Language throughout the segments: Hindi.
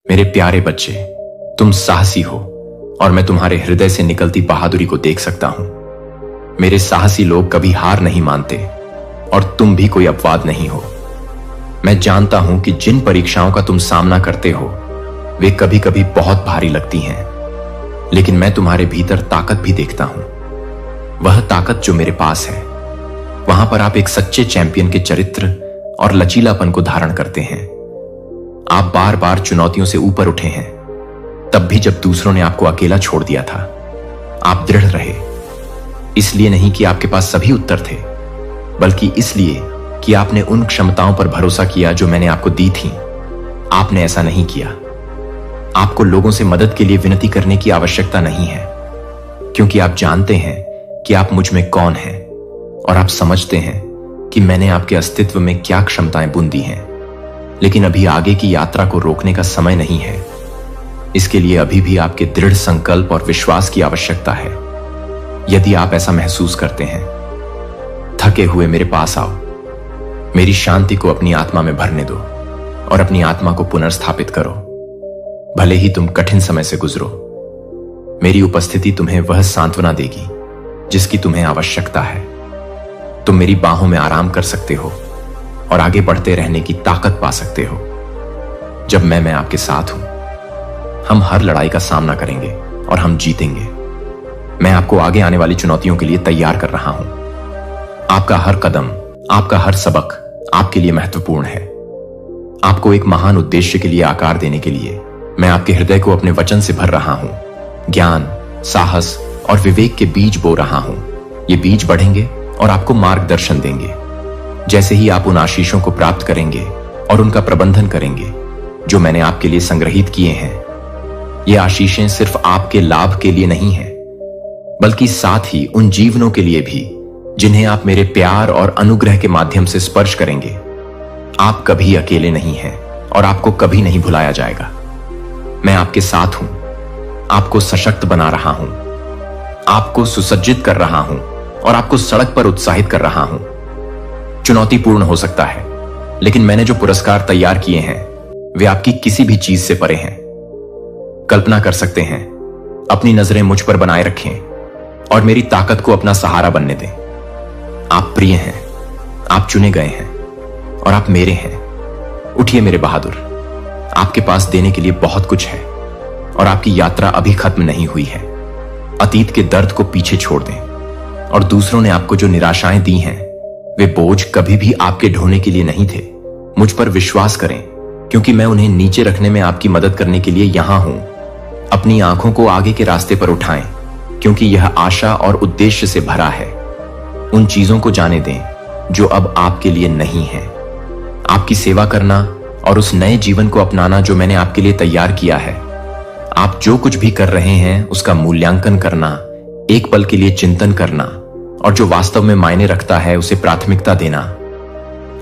मेरे प्यारे बच्चे, तुम साहसी हो और मैं तुम्हारे हृदय से निकलती बहादुरी को देख सकता हूं। मेरे साहसी लोग कभी हार नहीं मानते और तुम भी कोई अपवाद नहीं हो। मैं जानता हूं कि जिन परीक्षाओं का तुम सामना करते हो वे कभी कभी बहुत भारी लगती हैं, लेकिन मैं तुम्हारे भीतर ताकत भी देखता हूं। वह ताकत जो मेरे पास है, वहां पर आप एक सच्चे चैंपियन के चरित्र और लचीलापन को धारण करते हैं। आप बार बार चुनौतियों से ऊपर उठे हैं, तब भी जब दूसरों ने आपको अकेला छोड़ दिया था। आप दृढ़ रहे, इसलिए नहीं कि आपके पास सभी उत्तर थे, बल्कि इसलिए कि आपने उन क्षमताओं पर भरोसा किया जो मैंने आपको दी थी। आपने ऐसा नहीं किया। आपको लोगों से मदद के लिए विनती करने की आवश्यकता नहीं है, क्योंकि आप जानते हैं कि आप मुझ में कौन हैं और आप समझते हैं कि मैंने आपके अस्तित्व में क्या क्षमताएं बुन हैं। लेकिन अभी आगे की यात्रा को रोकने का समय नहीं है। इसके लिए अभी भी आपके दृढ़ संकल्प और विश्वास की आवश्यकता है। यदि आप ऐसा महसूस करते हैं, थके हुए मेरे पास आओ। मेरी शांति को अपनी आत्मा में भरने दो और अपनी आत्मा को पुनर्स्थापित करो। भले ही तुम कठिन समय से गुजरो, मेरी उपस्थिति तुम्हें वह सांत्वना देगी जिसकी तुम्हें आवश्यकता है। तुम मेरी बाहों में आराम कर सकते हो और आगे बढ़ते रहने की ताकत पा सकते हो। जब मैं आपके साथ हूं, हम हर लड़ाई का सामना करेंगे और हम जीतेंगे। मैं आपको आगे आने वाली चुनौतियों के लिए तैयार कर रहा हूं। आपका हर कदम, आपका हर सबक आपके लिए महत्वपूर्ण है। आपको एक महान उद्देश्य के लिए आकार देने के लिए मैं आपके हृदय को अपने वचन से भर रहा हूं। ज्ञान, साहस और विवेक के बीज बो रहा हूं। ये बीज बढ़ेंगे और आपको मार्गदर्शन देंगे। जैसे ही आप उन आशीषों को प्राप्त करेंगे और उनका प्रबंधन करेंगे जो मैंने आपके लिए संग्रहित किए हैं, ये आशीषें सिर्फ आपके लाभ के लिए नहीं है, बल्कि साथ ही उन जीवनों के लिए भी जिन्हें आप मेरे प्यार और अनुग्रह के माध्यम से स्पर्श करेंगे। आप कभी अकेले नहीं हैं और आपको कभी नहीं भुलाया जाएगा। मैं आपके साथ हूं, आपको सशक्त बना रहा हूं, आपको सुसज्जित कर रहा हूं और आपको सड़क पर उत्साहित कर रहा हूं। चुनौतीपूर्ण हो सकता है, लेकिन मैंने जो पुरस्कार तैयार किए हैं वे आपकी किसी भी चीज से परे हैं। कल्पना कर सकते हैं, अपनी नजरें मुझ पर बनाए रखें और मेरी ताकत को अपना सहारा बनने दें। आप प्रिय हैं, आप चुने गए हैं और आप मेरे हैं। उठिए मेरे बहादुर, आपके पास देने के लिए बहुत कुछ है और आपकी यात्रा अभी खत्म नहीं हुई है। अतीत के दर्द को पीछे छोड़ दें और दूसरों ने आपको जो निराशाएं दी हैं वे बोझ कभी भी आपके ढोने के लिए नहीं थे। मुझ पर विश्वास करें, क्योंकि मैं उन्हें नीचे रखने में आपकी मदद करने के लिए यहां हूं। अपनी आंखों को आगे के रास्ते पर उठाएं, क्योंकि यह आशा और उद्देश्य से भरा है। उन चीजों को जाने दें जो अब आपके लिए नहीं है। आपकी सेवा करना और उस नए जीवन को अपनाना जो मैंने आपके लिए तैयार किया है। आप जो कुछ भी कर रहे हैं उसका मूल्यांकन करना, एक पल के लिए चिंतन करना और जो वास्तव में मायने रखता है उसे प्राथमिकता देना।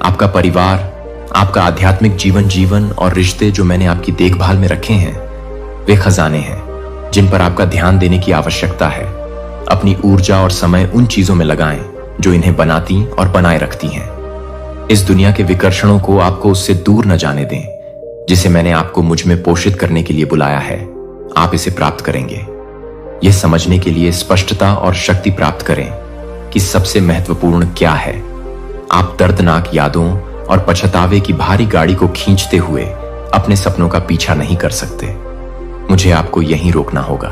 आपका परिवार, आपका आध्यात्मिक जीवन और रिश्ते जो मैंने आपकी देखभाल में रखे हैं वे खजाने हैं जिन पर आपका ध्यान देने की आवश्यकता है। अपनी ऊर्जा और समय उन चीजों में लगाएं जो इन्हें बनाती और बनाए रखती हैं। इस दुनिया के विकर्षणों को आपको उससे दूर न जाने दें जिसे मैंने आपको मुझ में पोषित करने के लिए बुलाया है। आप इसे प्राप्त करेंगे। यह समझने के लिए स्पष्टता और शक्ति प्राप्त करें कि सबसे महत्वपूर्ण क्या है। आप दर्दनाक यादों और पछतावे की भारी गाड़ी को खींचते हुए अपने सपनों का पीछा नहीं कर सकते। मुझे आपको यहीं रोकना होगा,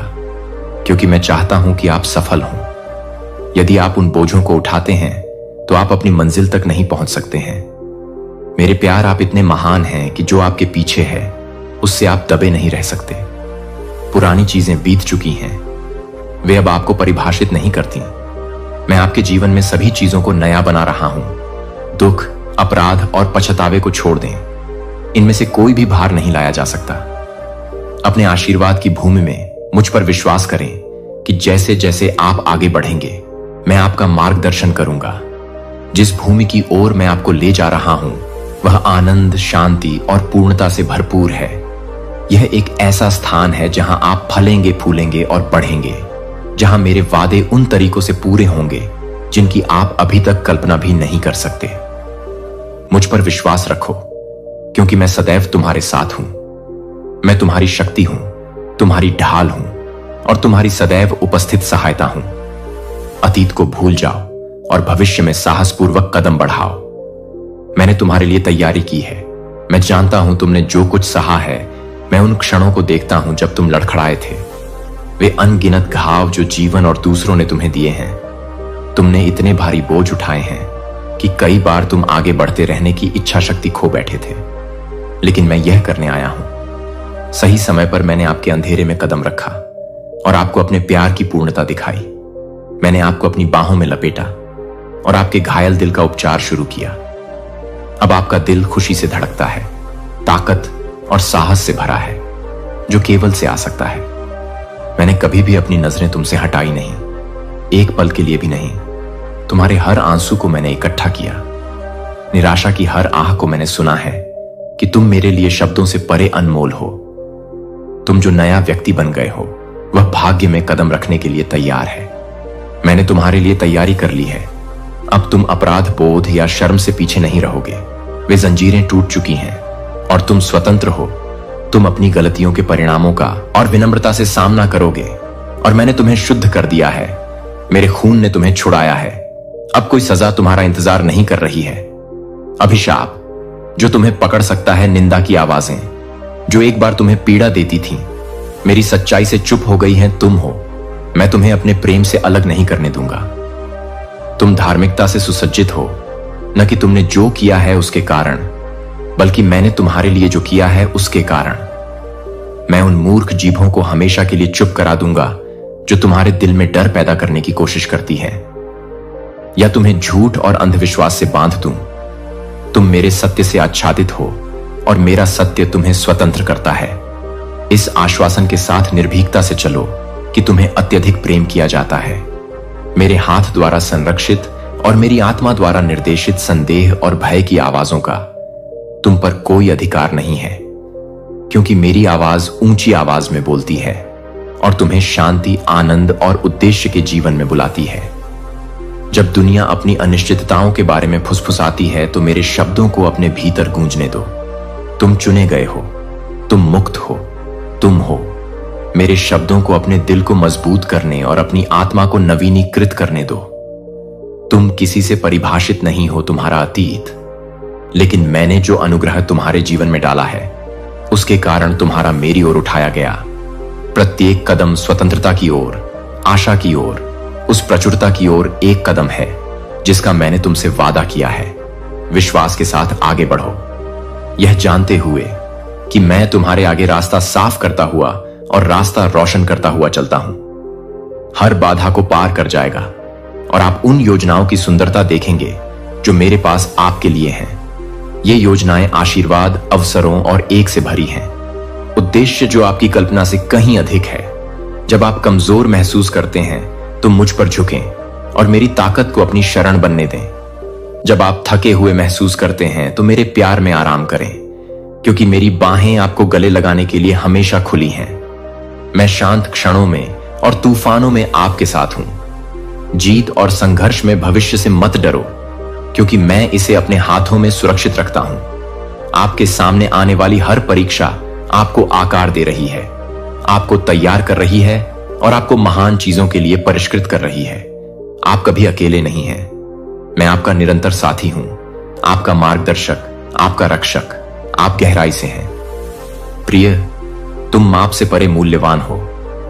क्योंकि मैं चाहता हूं कि आप सफल हों। यदि आप उन बोझों को उठाते हैं तो आप अपनी मंजिल तक नहीं पहुंच सकते हैं। मेरे प्यार, आप इतने महान हैं कि जो आपके पीछे है उससे आप दबे नहीं रह सकते। पुरानी चीजें बीत चुकी हैं, वे अब आपको परिभाषित नहीं करती। मैं आपके जीवन में सभी चीजों को नया बना रहा हूं। दुख, अपराध और पछतावे को छोड़ दें। इनमें से कोई भी भार नहीं लाया जा सकता। अपने आशीर्वाद की भूमि में मुझ पर विश्वास करें कि जैसे जैसे आप आगे बढ़ेंगे मैं आपका मार्गदर्शन करूंगा। जिस भूमि की ओर मैं आपको ले जा रहा हूं वह आनंद, शांति और पूर्णता से भरपूर है। यह एक ऐसा स्थान है जहां आप फलेंगे, फूलेंगे और बढ़ेंगे, जहां मेरे वादे उन तरीकों से पूरे होंगे जिनकी आप अभी तक कल्पना भी नहीं कर सकते। मुझ पर विश्वास रखो, क्योंकि मैं सदैव तुम्हारे साथ हूं। मैं तुम्हारी शक्ति हूं, तुम्हारी ढाल हूं और तुम्हारी सदैव उपस्थित सहायता हूं। अतीत को भूल जाओ और भविष्य में साहसपूर्वक कदम बढ़ाओ। मैंने तुम्हारे लिए तैयारी की है। मैं जानता हूं तुमने जो कुछ सहा है। मैं उन क्षणों को देखता हूं जब तुम लड़खड़ाए थे। वे अनगिनत घाव जो जीवन और दूसरों ने तुम्हें दिए हैं। तुमने इतने भारी बोझ उठाए हैं कि कई बार तुम आगे बढ़ते रहने की इच्छा शक्ति खो बैठे थे। लेकिन मैं यह करने आया हूं। सही समय पर मैंने आपके अंधेरे में कदम रखा और आपको अपने प्यार की पूर्णता दिखाई। मैंने आपको अपनी बाहों में लपेटा और आपके घायल दिल का उपचार शुरू किया। अब आपका दिल खुशी से धड़कता है, ताकत और साहस से भरा है, जो केवल से आ सकता है। मैंने कभी भी अपनी नजरें तुमसे हटाई नहीं, एक पल के लिए भी नहीं। तुम्हारे हर आंसू को मैंने इकट्ठा किया, निराशा की हर आह को मैंने सुना है कि तुम मेरे लिए शब्दों से परे अनमोल हो। तुम जो नया व्यक्ति बन गए हो, वह भाग्य में कदम रखने के लिए तैयार है। मैंने तुम्हारे लिए तैयारी कर ली है। अब तुम अपराध बोध या शर्म से पीछे नहीं रहोगे। वे जंजीरें टूट चुकी हैं और तुम स्वतंत्र हो। तुम अपनी गलतियों के परिणामों का और विनम्रता से सामना करोगे और मैंने तुम्हें शुद्ध कर दिया है। मेरे खून ने तुम्हें छुड़ाया है। अब कोई सजा तुम्हारा इंतजार नहीं कर रही है। अभिशाप जो तुम्हें पकड़ सकता है, निंदा की आवाजें जो एक बार तुम्हें पीड़ा देती थीं, मेरी सच्चाई से चुप हो गई हैं तुम हो। मैं तुम्हें अपने प्रेम से अलग नहीं करने दूंगा। तुम धार्मिकता से सुसज्जित हो, न कि तुमने जो किया है उसके कारण, बल्कि मैंने तुम्हारे लिए जो किया है उसके कारण। मैं उन मूर्ख जीभों को हमेशा के लिए चुप करा दूंगा जो तुम्हारे दिल में डर पैदा करने की कोशिश करती है, या तुम्हें झूठ और अंधविश्वास से बांध दूं। तुम मेरे सत्य से आच्छादित हो और मेरा सत्य तुम्हें स्वतंत्र करता है। इस आश्वासन के साथ निर्भीकता से चलो कि तुम्हें अत्यधिक प्रेम किया जाता है। मेरे हाथ द्वारा संरक्षित और मेरी आत्मा द्वारा निर्देशित संदेह और भय की आवाजों का तुम पर कोई अधिकार नहीं है, क्योंकि मेरी आवाज ऊंची आवाज में बोलती है और तुम्हें शांति, आनंद और उद्देश्य के जीवन में बुलाती है। जब दुनिया अपनी अनिश्चितताओं के बारे में फुसफुसाती है, तो मेरे शब्दों को अपने भीतर गूंजने दो। तुम चुने गए हो, तुम मुक्त हो, तुम हो। मेरे शब्दों को अपने दिल को मजबूत करने और अपनी आत्मा को नवीनीकृत करने दो। तुम किसी से परिभाषित नहीं हो, तुम्हारा अतीत, लेकिन मैंने जो अनुग्रह तुम्हारे जीवन में डाला है, उसके कारण तुम्हारा मेरी ओर उठाया गया प्रत्येक कदम स्वतंत्रता की ओर, आशा की ओर, उस प्रचुरता की ओर एक कदम है जिसका मैंने तुमसे वादा किया है। विश्वास के साथ आगे बढ़ो, यह जानते हुए कि मैं तुम्हारे आगे रास्ता साफ करता हुआ और रास्ता रोशन करता हुआ चलता हूं। हर बाधा को पार कर जाएगा और आप उन योजनाओं की सुंदरता देखेंगे जो मेरे पास आपके लिए हैं। ये योजनाएं आशीर्वाद, अवसरों और एक से भरी हैं। उद्देश्य जो आपकी कल्पना से कहीं अधिक है। जब आप कमजोर महसूस करते हैं तो मुझ पर झुकें और मेरी ताकत को अपनी शरण बनने दें। जब आप थके हुए महसूस करते हैं तो मेरे प्यार में आराम करें, क्योंकि मेरी बाहें आपको गले लगाने के लिए हमेशा खुली हैं। मैं शांत क्षणों में और तूफानों में आपके साथ हूं। जीत और संघर्ष में भविष्य से मत डरो, क्योंकि मैं इसे अपने हाथों में सुरक्षित रखता हूं। आपके सामने आने वाली हर परीक्षा आपको आकार दे रही है, आपको तैयार कर रही है और आपको महान चीजों के लिए परिष्कृत कर रही है। आप कभी अकेले नहीं हैं। मैं आपका निरंतर साथी हूं, आपका मार्गदर्शक, आपका रक्षक। आप गहराई से हैं। प्रिय, तुम माप से परे मूल्यवान हो।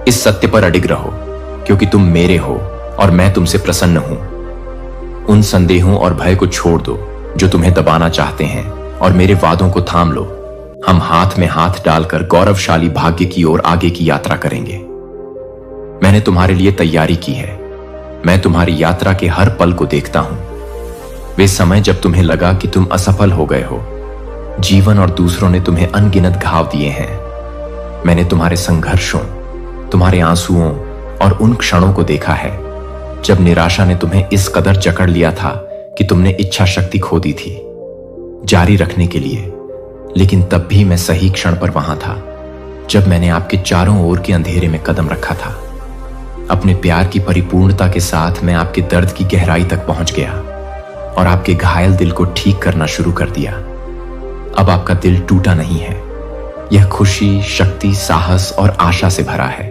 इस सत्य पर अडिग रहो, क्योंकि तुम मेरे हो और मैं तुमसे प्रसन्न हूं। उन संदेहों और भय को छोड़ दो जो तुम्हें दबाना चाहते हैं और मेरे वादों को थाम लो। हम हाथ में हाथ डालकर गौरवशाली भाग्य की ओर आगे की यात्रा करेंगे। मैंने तुम्हारे लिए तैयारी की है। मैं तुम्हारी यात्रा के हर पल को देखता हूं। वे समय जब तुम्हें लगा कि तुम असफल हो गए हो, जीवन और दूसरों ने तुम्हें अनगिनत घाव दिए हैं। मैंने तुम्हारे संघर्षों, तुम्हारे आंसुओं और उन क्षणों को देखा है जब निराशा ने तुम्हें इस कदर जकड़ लिया था कि तुमने इच्छा शक्ति खो दी थी जारी रखने के लिए। लेकिन तब भी मैं सही क्षण पर वहां था, जब मैंने आपके चारों ओर के अंधेरे में कदम रखा था। अपने प्यार की परिपूर्णता के साथ मैं आपके दर्द की गहराई तक पहुंच गया और आपके घायल दिल को ठीक करना शुरू कर दिया। अब आपका दिल टूटा नहीं है, यह खुशी, शक्ति, साहस और आशा से भरा है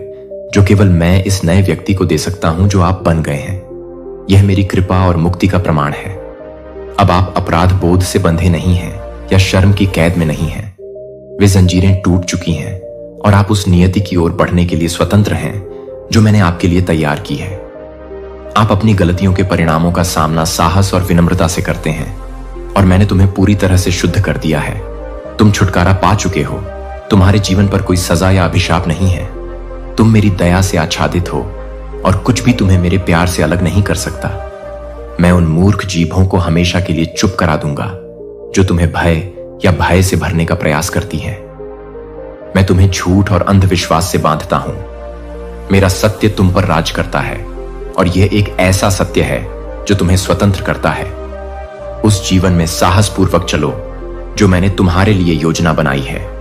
जो केवल मैं इस नए व्यक्ति को दे सकता हूं जो आप बन गए हैं। यह मेरी कृपा और मुक्ति का प्रमाण है। अब आप अपराध बोध से बंधे नहीं हैं या शर्म की कैद में नहीं हैं। वे जंजीरें टूट चुकी हैं और आप उस नियति की ओर बढ़ने के लिए स्वतंत्र हैं जो मैंने आपके लिए तैयार की है। आप अपनी गलतियों के परिणामों का सामना साहस और विनम्रता से करते हैं और मैंने तुम्हें पूरी तरह से शुद्ध कर दिया है। तुम छुटकारा पा चुके हो। तुम्हारे जीवन पर कोई सजा या अभिशाप नहीं है। तुम मेरी दया से आच्छादित हो और कुछ भी तुम्हें मेरे प्यार से अलग नहीं कर सकता। मैं उन मूर्ख जीभों को हमेशा के लिए चुप करा दूंगा जो तुम्हें भय या भय से भरने का प्रयास करती हैं। मैं तुम्हें झूठ और अंधविश्वास से बांधता हूं। मेरा सत्य तुम पर राज करता है और यह एक ऐसा सत्य है जो तुम्हें स्वतंत्र करता है। उस जीवन में साहसपूर्वक चलो जो मैंने तुम्हारे लिए योजना बनाई है।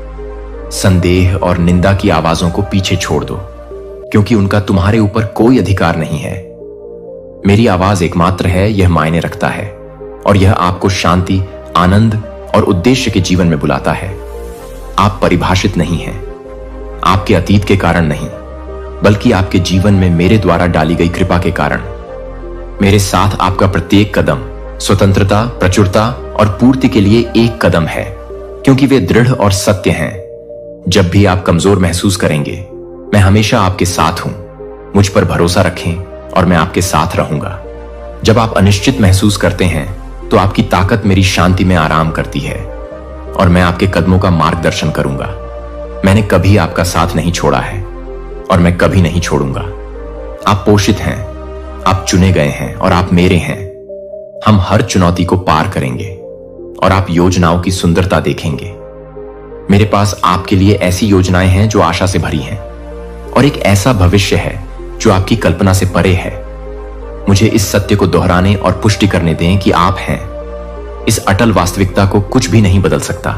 संदेह और निंदा की आवाजों को पीछे छोड़ दो क्योंकि उनका तुम्हारे ऊपर कोई अधिकार नहीं है। मेरी आवाज एकमात्र है, यह मायने रखता है और यह आपको शांति, आनंद और उद्देश्य के जीवन में बुलाता है। आप परिभाषित नहीं हैं, आपके अतीत के कारण नहीं, बल्कि आपके जीवन में मेरे द्वारा डाली गई कृपा के कारण। मेरे साथ आपका प्रत्येक कदम स्वतंत्रता, प्रचुरता और पूर्ति के लिए एक कदम है क्योंकि वे दृढ़ और सत्य हैं। जब भी आप कमजोर महसूस करेंगे, मैं हमेशा आपके साथ हूं। मुझ पर भरोसा रखें और मैं आपके साथ रहूंगा। जब आप अनिश्चित महसूस करते हैं तो आपकी ताकत मेरी शांति में आराम करती है और मैं आपके कदमों का मार्गदर्शन करूंगा। मैंने कभी आपका साथ नहीं छोड़ा है और मैं कभी नहीं छोड़ूंगा। आप पोषित हैं, आप चुने गए हैं और आप मेरे हैं। हम हर चुनौती को पार करेंगे और आप योजनाओं की सुंदरता देखेंगे। मेरे पास आपके लिए ऐसी योजनाएं हैं जो आशा से भरी हैं और एक ऐसा भविष्य है जो आपकी कल्पना से परे है। मुझे इस सत्य को दोहराने और पुष्टि करने दें कि आप हैं। इस अटल वास्तविकता को कुछ भी नहीं बदल सकता।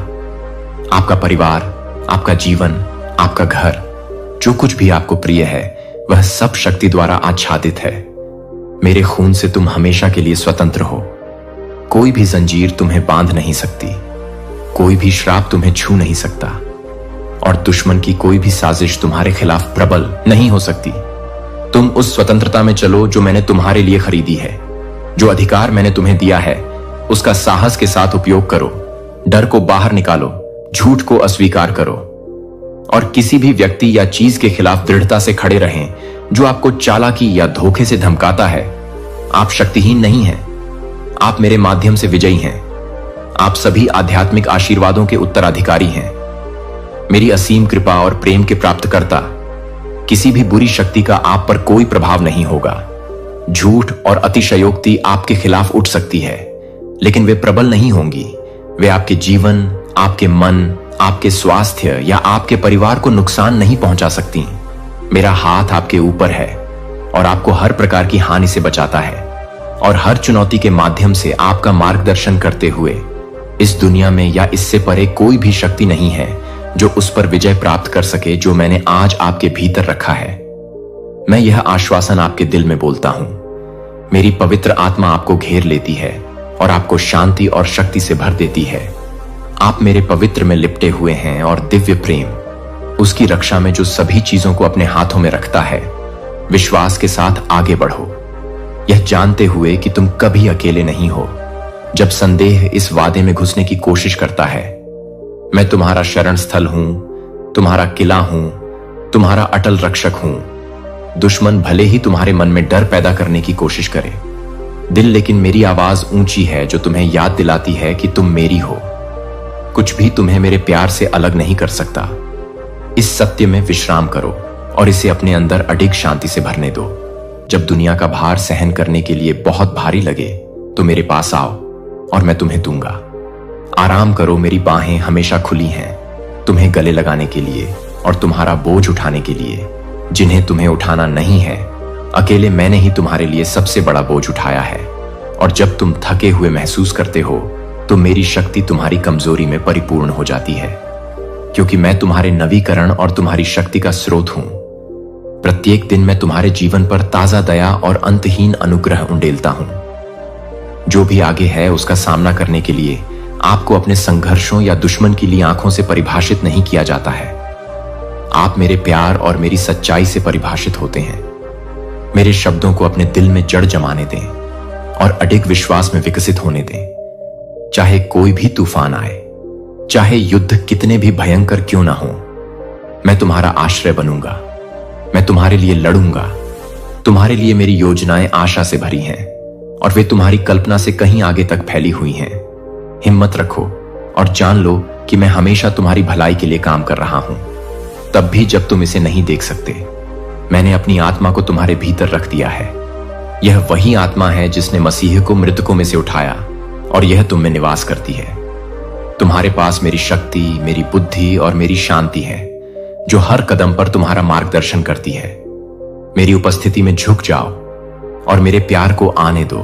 आपका परिवार, आपका जीवन, आपका घर, जो कुछ भी आपको प्रिय है, वह सब शक्ति द्वारा आच्छादित है। मेरे खून से तुम हमेशा के लिए स्वतंत्र हो। कोई भी जंजीर तुम्हें बांध नहीं सकती, कोई भी श्राप तुम्हें छू नहीं सकता और दुश्मन की कोई भी साजिश तुम्हारे खिलाफ प्रबल नहीं हो सकती। तुम उस स्वतंत्रता में चलो जो मैंने तुम्हारे लिए खरीदी है। जो अधिकार मैंने तुम्हें दिया है उसका साहस के साथ उपयोग करो। डर को बाहर निकालो, झूठ को अस्वीकार करो और किसी भी व्यक्ति या चीज के खिलाफ दृढ़ता से खड़े रहें जो आपको चालाकी या धोखे से धमकाता है। आप शक्तिहीन नहीं हैं, आप मेरे माध्यम से विजयी हैं। आप सभी आध्यात्मिक आशीर्वादों के उत्तराधिकारी हैं। मेरी असीम कृपा और प्रेम के प्राप्तकर्ता। किसी भी बुरी शक्ति का आप पर कोई प्रभाव नहीं होगा। झूठ और अतिशयोक्ति आपके खिलाफ उठ सकती है, लेकिन वे प्रबल नहीं होंगी। वे आपके जीवन, आपके मन, आपके स्वास्थ्य या आपके परिवार को नुकसान नहीं पहुंचा सकती। मेरा हाथ आपके ऊपर है और आपको हर प्रकार की हानि से बचाता है और हर चुनौती के माध्यम से आपका मार्गदर्शन करते हुए। इस दुनिया में या इससे परे कोई भी शक्ति नहीं है जो उस पर विजय प्राप्त कर सके जो मैंने आज आपके भीतर रखा है। मैं यह आश्वासन आपके दिल में बोलता हूं। मेरी पवित्र आत्मा आपको घेर लेती है और आपको शांति और शक्ति से भर देती है। आप मेरे पवित्र में लिपटे हुए हैं और दिव्य प्रेम, उसकी रक्षा में जो सभी चीजों को अपने हाथों में रखता है, विश्वास के साथ आगे बढ़ो, यह जानते हुए कि तुम कभी अकेले नहीं हो। जब संदेह इस वादे में घुसने की कोशिश करता है, मैं तुम्हारा शरण स्थल हूं, तुम्हारा किला हूं, तुम्हारा अटल रक्षक हूं। दुश्मन भले ही तुम्हारे मन में डर पैदा करने की कोशिश करे, दिल लेकिन मेरी आवाज ऊंची है जो तुम्हें याद दिलाती है कि तुम मेरी हो। कुछ भी तुम्हें मेरे प्यार से अलग नहीं कर सकता। इस सत्य में विश्राम करो और इसे अपने अंदर अडिग शांति से भरने दो। जब दुनिया का भार सहन करने के लिए बहुत भारी लगे तो मेरे पास आओ और मैं तुम्हें दूंगा। आराम करो, मेरी बाहें हमेशा खुली हैं तुम्हें गले लगाने के लिए और तुम्हारा बोझ उठाने के लिए। जिन्हें तुम्हें उठाना नहीं है, अकेले मैंने ही तुम्हारे लिए सबसे बड़ा बोझ उठाया है। और जब तुम थके हुए महसूस करते हो तो मेरी शक्ति तुम्हारी कमजोरी में परिपूर्ण हो जाती है, क्योंकि मैं तुम्हारे नवीकरण और तुम्हारी शक्ति का स्रोत हूं। प्रत्येक दिन मैं तुम्हारे जीवन पर ताजा दया और अंतहीन अनुग्रह उंडेलता हूं। जो भी आगे है उसका सामना करने के लिए आपको अपने संघर्षों या दुश्मन की ली आंखों से परिभाषित नहीं किया जाता है। आप मेरे प्यार और मेरी सच्चाई से परिभाषित होते हैं। मेरे शब्दों को अपने दिल में जड़ जमाने दें और अडिग विश्वास में विकसित होने दें। चाहे कोई भी तूफान आए, चाहे युद्ध कितने भी भयंकर क्यों ना हो, मैं तुम्हारा आश्रय बनूंगा। मैं तुम्हारे लिए लड़ूंगा। तुम्हारे लिए मेरी योजनाएं आशा से भरी हैं और वे तुम्हारी कल्पना से कहीं आगे तक फैली हुई हैं। हिम्मत रखो और जान लो कि मैं हमेशा तुम्हारी भलाई के लिए काम कर रहा हूं, तब भी जब तुम इसे नहीं देख सकते। मैंने अपनी आत्मा को तुम्हारे भीतर रख दिया है। यह वही आत्मा है जिसने मसीह को मृतकों में से उठाया और यह तुम में निवास करती है। तुम्हारे पास मेरी शक्ति, मेरी बुद्धि और मेरी शांति है, जो हर कदम पर तुम्हारा मार्गदर्शन करती है। मेरी उपस्थिति में झुक जाओ और मेरे प्यार को आने दो।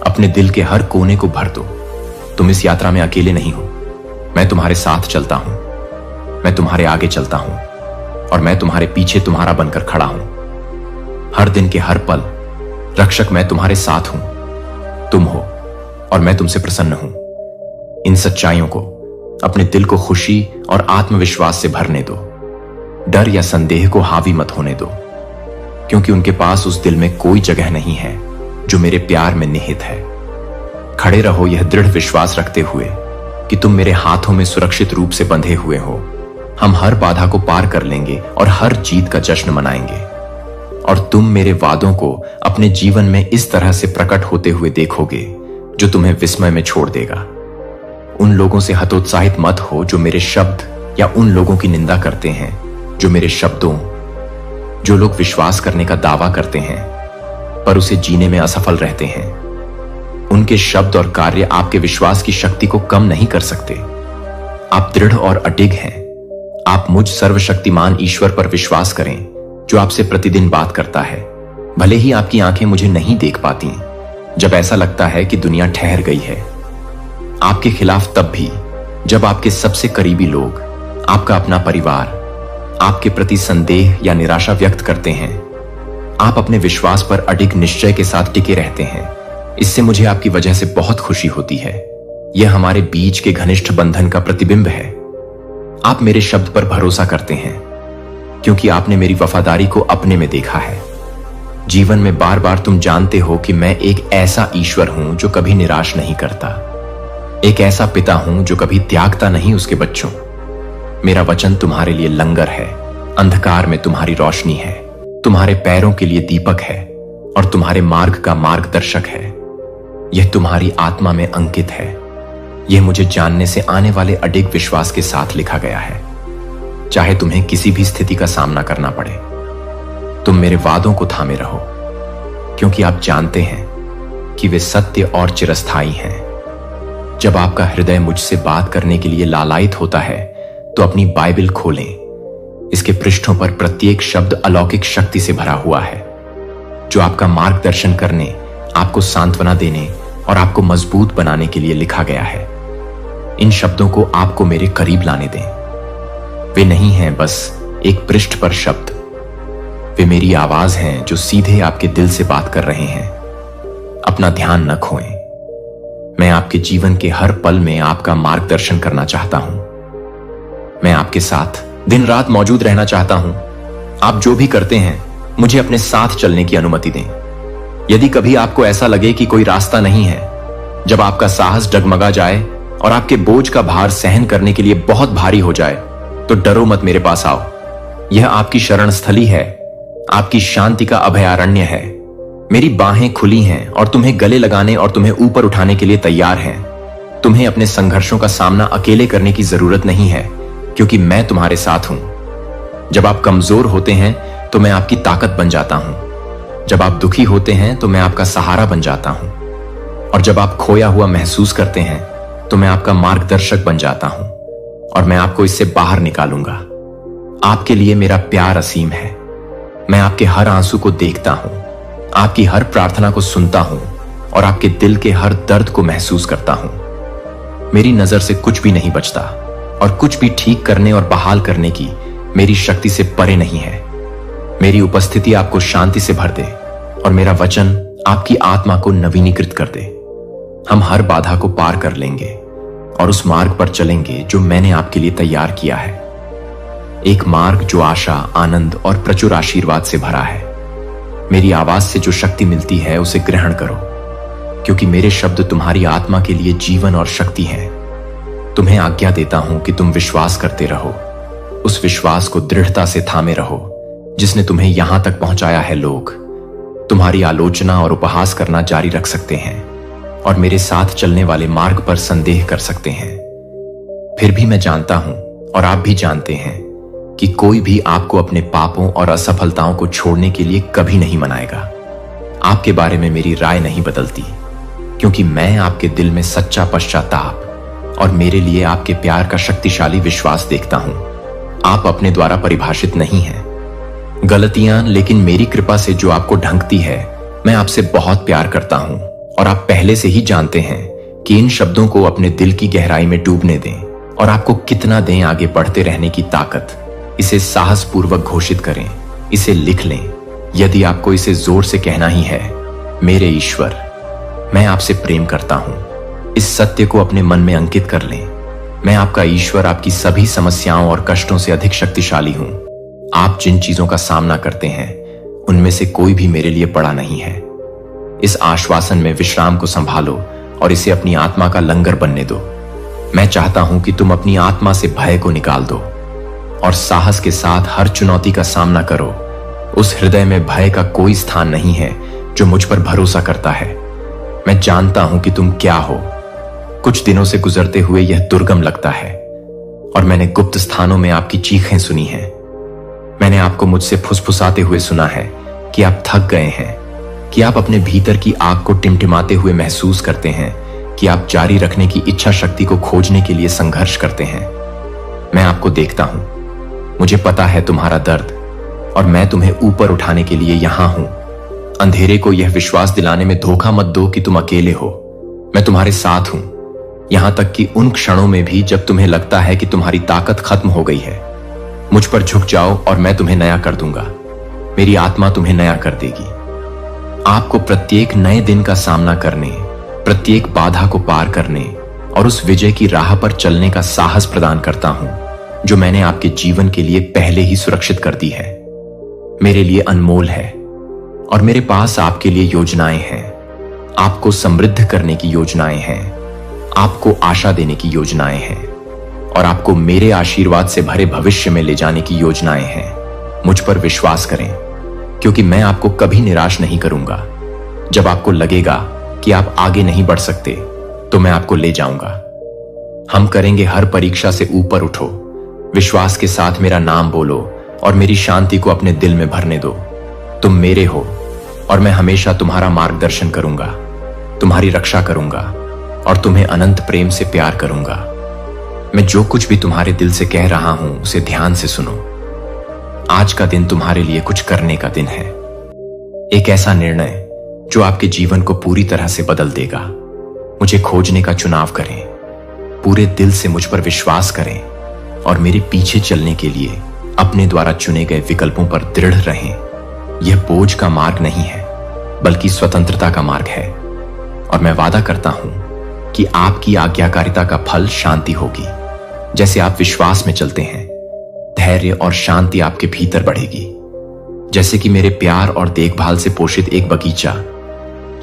अपने दिल के हर कोने को भर दो। तुम इस यात्रा में अकेले नहीं हो। मैं तुम्हारे साथ चलता हूं। मैं तुम्हारे आगे चलता हूं और मैं तुम्हारे पीछे तुम्हारा बनकर खड़ा हूं। हर दिन के हर पल रक्षक मैं तुम्हारे साथ हूं। तुम हो और मैं तुमसे प्रसन्न हूं। इन सच्चाइयों को अपने दिल को खुशी और आत्मविश्वास से भरने दो। डर या संदेह को हावी मत होने दो, क्योंकि उनके पास उस दिल में कोई जगह नहीं है जो मेरे प्यार में निहित है। खड़े रहो यह दृढ़ विश्वास रखते हुए कि तुम मेरे हाथों में सुरक्षित रूप से बंधे हुए हो। हम हर बाधा को पार कर लेंगे और हर जीत का जश्न मनाएंगे। और तुम मेरे वादों को अपने जीवन में इस तरह से प्रकट होते हुए देखोगे जो तुम्हें विस्मय में छोड़ देगा। उन लोगों से हतोत्साहित मत हो जो मेरे शब्द, या उन लोगों की निंदा करते हैं जो मेरे शब्दों, जो लोग विश्वास करने का दावा करते हैं पर उसे जीने में असफल रहते हैं। उनके शब्द और कार्य आपके विश्वास की शक्ति को कम नहीं कर सकते। आप दृढ़ और अडिग हैं। आप मुझ सर्वशक्तिमान ईश्वर पर विश्वास करें जो आपसे प्रतिदिन बात करता है। भले ही आपकी आंखें मुझे नहीं देख पाती, जब ऐसा लगता है कि दुनिया ठहर गई है। आपके खिलाफ तब भी जब आपके सबसे करीबी लोग, आपका अपना परिवार, आपके प्रति संदेह या निराशा व्यक्त करते हैं। आप अपने विश्वास पर अडिग निश्चय के साथ टिके रहते हैं। इससे मुझे आपकी वजह से बहुत खुशी होती है। यह हमारे बीच के घनिष्ठ बंधन का प्रतिबिंब है। आप मेरे शब्द पर भरोसा करते हैं क्योंकि आपने मेरी वफादारी को अपने में देखा है। जीवन में बार बार तुम जानते हो कि मैं एक ऐसा ईश्वर हूं जो कभी निराश नहीं करता, एक ऐसा पिता हूं जो कभी त्यागता नहीं उसके बच्चों। मेरा वचन तुम्हारे लिए लंगर है, अंधकार में तुम्हारी रोशनी है, तुम्हारे पैरों के लिए दीपक है और तुम्हारे मार्ग का मार्गदर्शक है। यह तुम्हारी आत्मा में अंकित है। यह मुझे जानने से आने वाले अडिग विश्वास के साथ लिखा गया है। चाहे तुम्हें किसी भी स्थिति का सामना करना पड़े, तुम मेरे वादों को थामे रहो, क्योंकि आप जानते हैं कि वे सत्य और चिरस्थायी हैं। जब आपका हृदय मुझसे बात करने के लिए लालायित होता है तो अपनी बाइबल खोलें। इसके पृष्ठों पर प्रत्येक शब्द अलौकिक शक्ति से भरा हुआ है, जो आपका मार्गदर्शन करने, आपको सांत्वना देने और आपको मजबूत बनाने के लिए लिखा गया है। इन शब्दों को आपको मेरे करीब लाने दें। वे नहीं हैं बस एक पृष्ठ पर शब्द, वे मेरी आवाज हैं जो सीधे आपके दिल से बात कर रहे हैं। अपना ध्यान न खोएं। मैं आपके जीवन के हर पल में आपका मार्गदर्शन करना चाहता हूं। मैं आपके साथ दिन रात मौजूद रहना चाहता हूं। आप जो भी करते हैं मुझे अपने साथ चलने की अनुमति दें। यदि कभी आपको ऐसा लगे कि कोई रास्ता नहीं है, जब आपका साहस डगमगा जाए और आपके बोझ का भार सहन करने के लिए बहुत भारी हो जाए, तो डरो मत, मेरे पास आओ। यह आपकी शरण स्थली है, आपकी शांति का अभयारण्य है। मेरी बाहें खुली हैं और तुम्हें गले लगाने और तुम्हें ऊपर उठाने के लिए तैयार हैं। तुम्हें अपने संघर्षों का सामना अकेले करने की जरूरत नहीं है, क्योंकि मैं तुम्हारे साथ हूं। जब आप कमजोर होते हैं तो मैं आपकी ताकत बन जाता हूं। जब आप दुखी होते हैं तो मैं आपका सहारा बन जाता हूं। और जब आप खोया हुआ महसूस करते हैं तो मैं आपका मार्गदर्शक बन जाता हूं और मैं आपको इससे बाहर निकालूंगा। आपके लिए मेरा प्यार असीम है। मैं आपके हर आंसू को देखता हूं, आपकी हर प्रार्थना को सुनता हूं और आपके दिल के हर दर्द को महसूस करता हूं। मेरी नजर से कुछ भी नहीं बचता और कुछ भी ठीक करने और बहाल करने की मेरी शक्ति से परे नहीं है। मेरी उपस्थिति आपको शांति से भर दे और मेरा वचन आपकी आत्मा को नवीनीकृत कर दे। हम हर बाधा को पार कर लेंगे। और उस मार्ग पर चलेंगे जो मैंने आपके लिए तैयार किया है। एक मार्ग जो आशा, आनंद और प्रचुर आशीर्वाद से भरा है। मेरी आवाज से जो शक्ति मिलती है उसे ग्रहण करो, क्योंकि मेरे शब्द तुम्हारी आत्मा के लिए जीवन और शक्ति हैं। तुम्हें आज्ञा देता हूं कि तुम विश्वास करते रहो, उस विश्वास को दृढ़ता से थामे रहो जिसने तुम्हें यहां तक पहुंचाया है। लोग तुम्हारी आलोचना और उपहास करना जारी रख सकते हैं और मेरे साथ चलने वाले मार्ग पर संदेह कर सकते हैं। फिर भी मैं जानता हूं और आप भी जानते हैं कि कोई भी आपको अपने पापों और असफलताओं को छोड़ने के लिए कभी नहीं मनाएगा। आपके बारे में मेरी राय नहीं बदलती, क्योंकि मैं आपके दिल में सच्चा पश्चाताप और मेरे लिए आपके प्यार का शक्तिशाली विश्वास देखता हूं। आप अपने द्वारा परिभाषित नहीं हैं। गलतियां, लेकिन मेरी कृपा से जो आपको ढंकती है। मैं आपसे बहुत प्यार करता हूं और आप पहले से ही जानते हैं कि इन शब्दों को अपने दिल की गहराई में डूबने दें और आपको कितना दें आगे बढ़ते रहने की ताकत। इसे साहसपूर्वक घोषित करें, इसे लिख लें। यदि आपको इसे जोर से कहना ही है, मेरे ईश्वर, मैं आपसे प्रेम करता हूं। इस सत्य को अपने मन में अंकित कर लें। मैं आपका ईश्वर आपकी सभी समस्याओं और कष्टों से अधिक शक्तिशाली हूं। आप जिन चीजों का सामना करते हैं उनमें से कोई भी मेरे लिए बड़ा नहीं है। इस आश्वासन में विश्राम को संभालो और इसे अपनी आत्मा का लंगर बनने दो। मैं चाहता हूं कि तुम अपनी आत्मा से भय को निकाल दो और साहस के साथ हर चुनौती का सामना करो। उस हृदय में भय का कोई स्थान नहीं है जो मुझ पर भरोसा करता है। मैं जानता हूं कि तुम क्या हो। कुछ दिनों से गुजरते हुए यह दुर्गम लगता है और मैंने गुप्त स्थानों में आपकी चीखें सुनी हैं। मैंने आपको मुझसे फुसफुसाते हुए सुना है कि आप थक गए हैं, कि आप अपने भीतर की आग को टिमटिमाते हुए महसूस करते हैं, कि आप जारी रखने की इच्छा शक्ति को खोजने के लिए संघर्ष करते हैं। मैं आपको देखता हूं, मुझे पता है तुम्हारा दर्द, और मैं तुम्हें ऊपर उठाने के लिए यहां हूं। अंधेरे को यह विश्वास दिलाने में धोखा मत दो कि तुम अकेले हो। मैं तुम्हारे साथ हूं, यहां तक कि उन क्षणों में भी जब तुम्हें लगता है कि तुम्हारी ताकत खत्म हो गई है। मुझ पर झुक जाओ और मैं तुम्हें नया कर दूंगा। मेरी आत्मा तुम्हें नया कर देगी। आपको प्रत्येक नए दिन का सामना करने, प्रत्येक बाधा को पार करने और उस विजय की राह पर चलने का साहस प्रदान करता हूं जो मैंने आपके जीवन के लिए पहले ही सुरक्षित कर दी है। मेरे लिए अनमोल है और मेरे पास आपके लिए योजनाएं हैं। आपको समृद्ध करने की योजनाएं हैं, आपको आशा देने की योजनाएं हैं और आपको मेरे आशीर्वाद से भरे भविष्य में ले जाने की योजनाएं हैं। मुझ पर विश्वास करें, क्योंकि मैं आपको कभी निराश नहीं करूंगा। जब आपको लगेगा कि आप आगे नहीं बढ़ सकते, तो मैं आपको ले जाऊंगा। हम करेंगे हर परीक्षा से ऊपर उठो। विश्वास के साथ मेरा नाम बोलो और मेरी शांति को अपने दिल में भरने दो। तुम मेरे हो और मैं हमेशा तुम्हारा मार्गदर्शन करूंगा, तुम्हारी रक्षा करूंगा और तुम्हें अनंत प्रेम से प्यार करूंगा। मैं जो कुछ भी तुम्हारे दिल से कह रहा हूं उसे ध्यान से सुनो। आज का दिन तुम्हारे लिए कुछ करने का दिन है। एक ऐसा निर्णय जो आपके जीवन को पूरी तरह से बदल देगा। मुझे खोजने का चुनाव करें, पूरे दिल से मुझ पर विश्वास करें और मेरे पीछे चलने के लिए अपने द्वारा चुने गए विकल्पों पर दृढ़ रहें। यह बोझ का मार्ग नहीं है, बल्कि स्वतंत्रता का मार्ग है और मैं वादा करता हूं कि आपकी आज्ञाकारिता का फल शांति होगी। जैसे आप विश्वास में चलते हैं, धैर्य और शांति आपके भीतर बढ़ेगी, जैसे कि मेरे प्यार और देखभाल से पोषित एक बगीचा।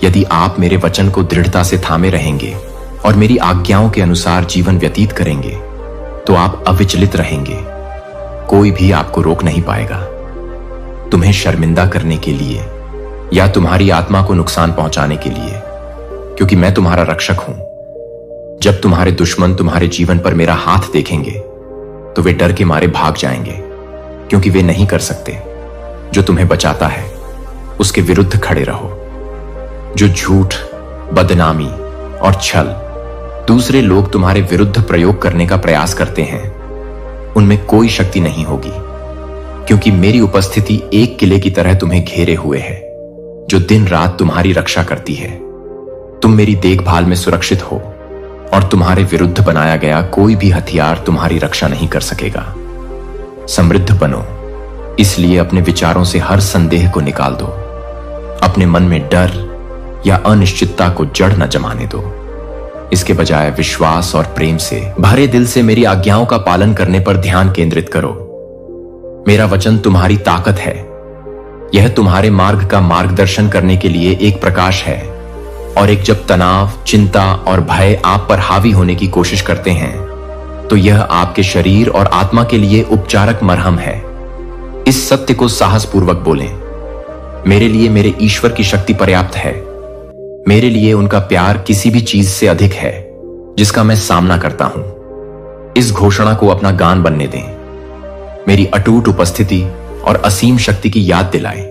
यदि आप मेरे वचन को दृढ़ता से थामे रहेंगे और मेरी आज्ञाओं के अनुसार जीवन व्यतीत करेंगे, तो आप अविचलित रहेंगे। कोई भी आपको रोक नहीं पाएगा। तुम्हें शर्मिंदा करने के लिए या तुम्हारी आत्मा को नुकसान पहुंचाने के लिए, क्योंकि मैं तुम्हारा रक्षक हूं। जब तुम्हारे दुश्मन तुम्हारे जीवन पर मेरा हाथ देखेंगे, तो वे डर के मारे भाग जाएंगे, क्योंकि वे नहीं कर सकते। जो तुम्हें बचाता है उसके विरुद्ध खड़े रहो। जो झूठ, बदनामी और छल दूसरे लोग तुम्हारे विरुद्ध प्रयोग करने का प्रयास करते हैं, उनमें कोई शक्ति नहीं होगी, क्योंकि मेरी उपस्थिति एक किले की तरह तुम्हें घेरे हुए है, जो दिन रात तुम्हारी रक्षा करती है। तुम मेरी देखभाल में सुरक्षित हो और तुम्हारे विरुद्ध बनाया गया कोई भी हथियार तुम्हारी रक्षा नहीं कर सकेगा। समृद्ध बनो, इसलिए अपने विचारों से हर संदेह को निकाल दो। अपने मन में डर या अनिश्चितता को जड़ न जमाने दो। इसके बजाय विश्वास और प्रेम से भरे दिल से मेरी आज्ञाओं का पालन करने पर ध्यान केंद्रित करो। मेरा वचन तुम्हारी ताकत है। यह तुम्हारे मार्ग का मार्गदर्शन करने के लिए एक प्रकाश है। और एक जब तनाव, चिंता और भय आप पर हावी होने की कोशिश करते हैं तो यह आपके शरीर और आत्मा के लिए उपचारक मरहम है। इस सत्य को साहसपूर्वक बोलें, मेरे लिए मेरे ईश्वर की शक्ति पर्याप्त है। मेरे लिए उनका प्यार किसी भी चीज से अधिक है जिसका मैं सामना करता हूं। इस घोषणा को अपना गान बनने दें। मेरी अटूट उपस्थिति और असीम शक्ति की याद दिलाए।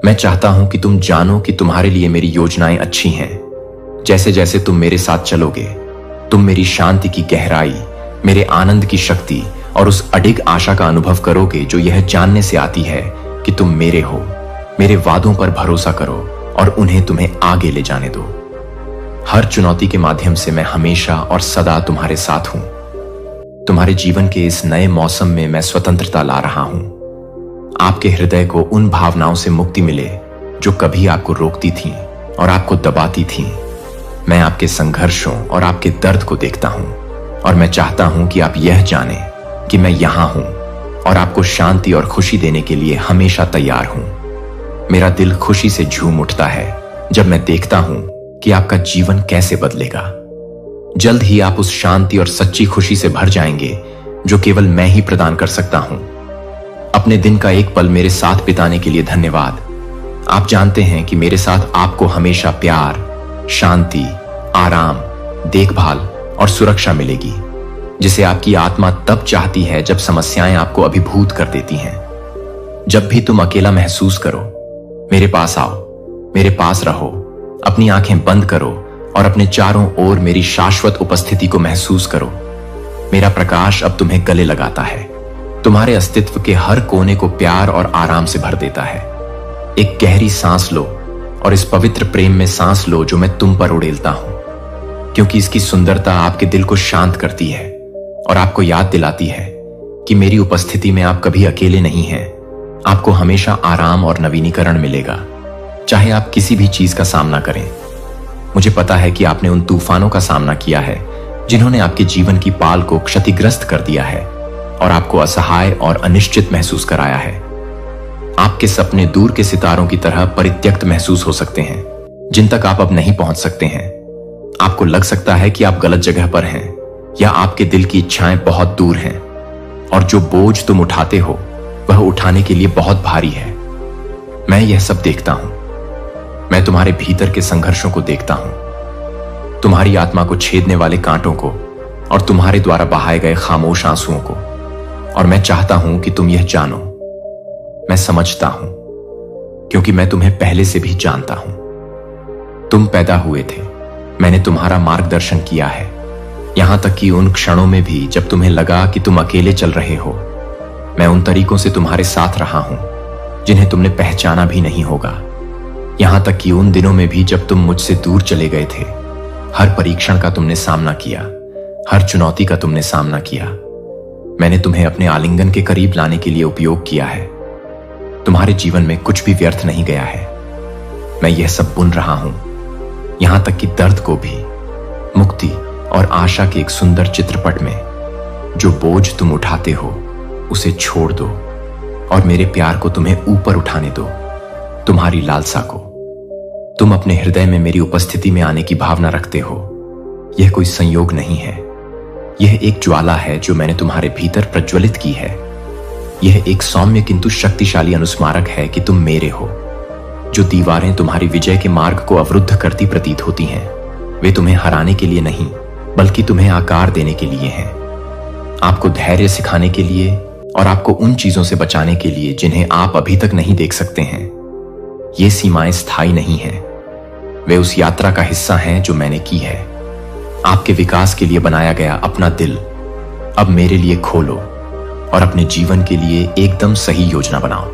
मैं चाहता हूं कि तुम जानो कि तुम्हारे लिए मेरी योजनाएं अच्छी हैं। जैसे जैसे तुम मेरे साथ चलोगे, तुम मेरी शांति की गहराई, मेरे आनंद की शक्ति और उस अडिग आशा का अनुभव करोगे जो यह जानने से आती है कि तुम मेरे हो। मेरे वादों पर भरोसा करो और उन्हें तुम्हें आगे ले जाने दो। हर चुनौती के माध्यम से मैं हमेशा और सदा तुम्हारे साथ हूं। तुम्हारे जीवन के इस नए मौसम में मैं स्वतंत्रता ला रहा हूं। आपके हृदय को उन भावनाओं से मुक्ति मिले जो कभी आपको रोकती थीं और आपको दबाती थीं। मैं आपके संघर्षों और आपके दर्द को देखता हूं और मैं चाहता हूं कि आप यह जानें कि मैं यहां हूं और आपको शांति और खुशी देने के लिए हमेशा तैयार हूं। मेरा दिल खुशी से झूम उठता है जब मैं देखता हूं कि आपका जीवन कैसे बदलेगा। जल्द ही आप उस शांति और सच्ची खुशी से भर जाएंगे जो केवल मैं ही प्रदान कर सकता हूं। अपने दिन का एक पल मेरे साथ बिताने के लिए धन्यवाद। आप जानते हैं कि मेरे साथ आपको हमेशा प्यार, शांति, आराम, देखभाल और सुरक्षा मिलेगी, जिसे आपकी आत्मा तब चाहती है जब समस्याएं आपको अभिभूत कर देती हैं। जब भी तुम अकेला महसूस करो, मेरे पास आओ, मेरे पास रहो, अपनी आंखें बंद करो और अपने चारों ओर मेरी शाश्वत उपस्थिति को महसूस करो। मेरा प्रकाश अब तुम्हें गले लगाता है, तुम्हारे अस्तित्व के हर कोने को प्यार और आराम से भर देता है। एक गहरी सांस लो और इस पवित्र प्रेम में सांस लो जो मैं तुम पर उड़ेलता हूं, क्योंकि इसकी सुंदरता आपके दिल को शांत करती है और आपको याद दिलाती है कि मेरी उपस्थिति में आप कभी अकेले नहीं हैं। आपको हमेशा आराम और नवीनीकरण मिलेगा, चाहे आप किसी भी चीज का सामना करें। मुझे पता है कि आपने उन तूफानों का सामना किया है जिन्होंने आपके जीवन की पाल को क्षतिग्रस्त कर दिया है और आपको असहाय और अनिश्चित महसूस कराया है। आपके सपने दूर के सितारों की तरह परित्यक्त महसूस हो सकते हैं, जिन तक आप अब नहीं पहुंच सकते हैं। आपको लग सकता है कि आप गलत जगह पर हैं या आपके दिल की इच्छाएं बहुत दूर हैं और जो बोझ तुम उठाते हो वह उठाने के लिए बहुत भारी है। मैं यह सब देखता हूं। मैं तुम्हारे भीतर के संघर्षों को देखता हूं, तुम्हारी आत्मा को छेदने वाले कांटों को और तुम्हारे द्वारा बहाए गए खामोश आंसुओं को। और मैं चाहता हूं कि तुम यह जानो, मैं समझता हूं, क्योंकि मैं तुम्हें पहले से भी जानता हूं। तुम पैदा हुए थे, मैंने तुम्हारा मार्गदर्शन किया है, यहां तक कि उन क्षणों में भी जब तुम्हें लगा कि तुम अकेले चल रहे हो। मैं उन तरीकों से तुम्हारे साथ रहा हूं जिन्हें तुमने पहचाना भी नहीं होगा, यहां तक कि उन दिनों में भी जब तुम मुझसे दूर चले गए थे। हर परीक्षण का तुमने सामना किया, हर चुनौती का तुमने सामना किया। मैंने तुम्हें अपने आलिंगन के करीब लाने के लिए उपयोग किया है। तुम्हारे जीवन में कुछ भी व्यर्थ नहीं गया है। मैं यह सब बुन रहा हूं, यहां तक कि दर्द को भी, मुक्ति और आशा के एक सुंदर चित्रपट में। जो बोझ तुम उठाते हो उसे छोड़ दो और मेरे प्यार को तुम्हें ऊपर उठाने दो, तुम्हारी लालसा को। तुम अपने हृदय में मेरी उपस्थिति में आने की भावना रखते हो। यह कोई संयोग नहीं है, यह एक ज्वाला है जो मैंने तुम्हारे भीतर प्रज्वलित की है। यह एक सौम्य किंतु शक्तिशाली अनुस्मारक है कि तुम मेरे हो। जो दीवारें तुम्हारी विजय के मार्ग को अवरुद्ध करती प्रतीत होती हैं, वे तुम्हें हराने के लिए नहीं बल्कि तुम्हें आकार देने के लिए हैं। आपको धैर्य सिखाने के लिए और आपको उन चीजों से बचाने के लिए जिन्हें आप अभी तक नहीं देख सकते हैं। ये सीमाएं स्थायी नहीं हैं, वे उस यात्रा का हिस्सा हैं जो मैंने की है। आपके विकास के लिए बनाया गया अपना दिल अब मेरे लिए खोलो और अपने जीवन के लिए एकदम सही योजना बनाओ।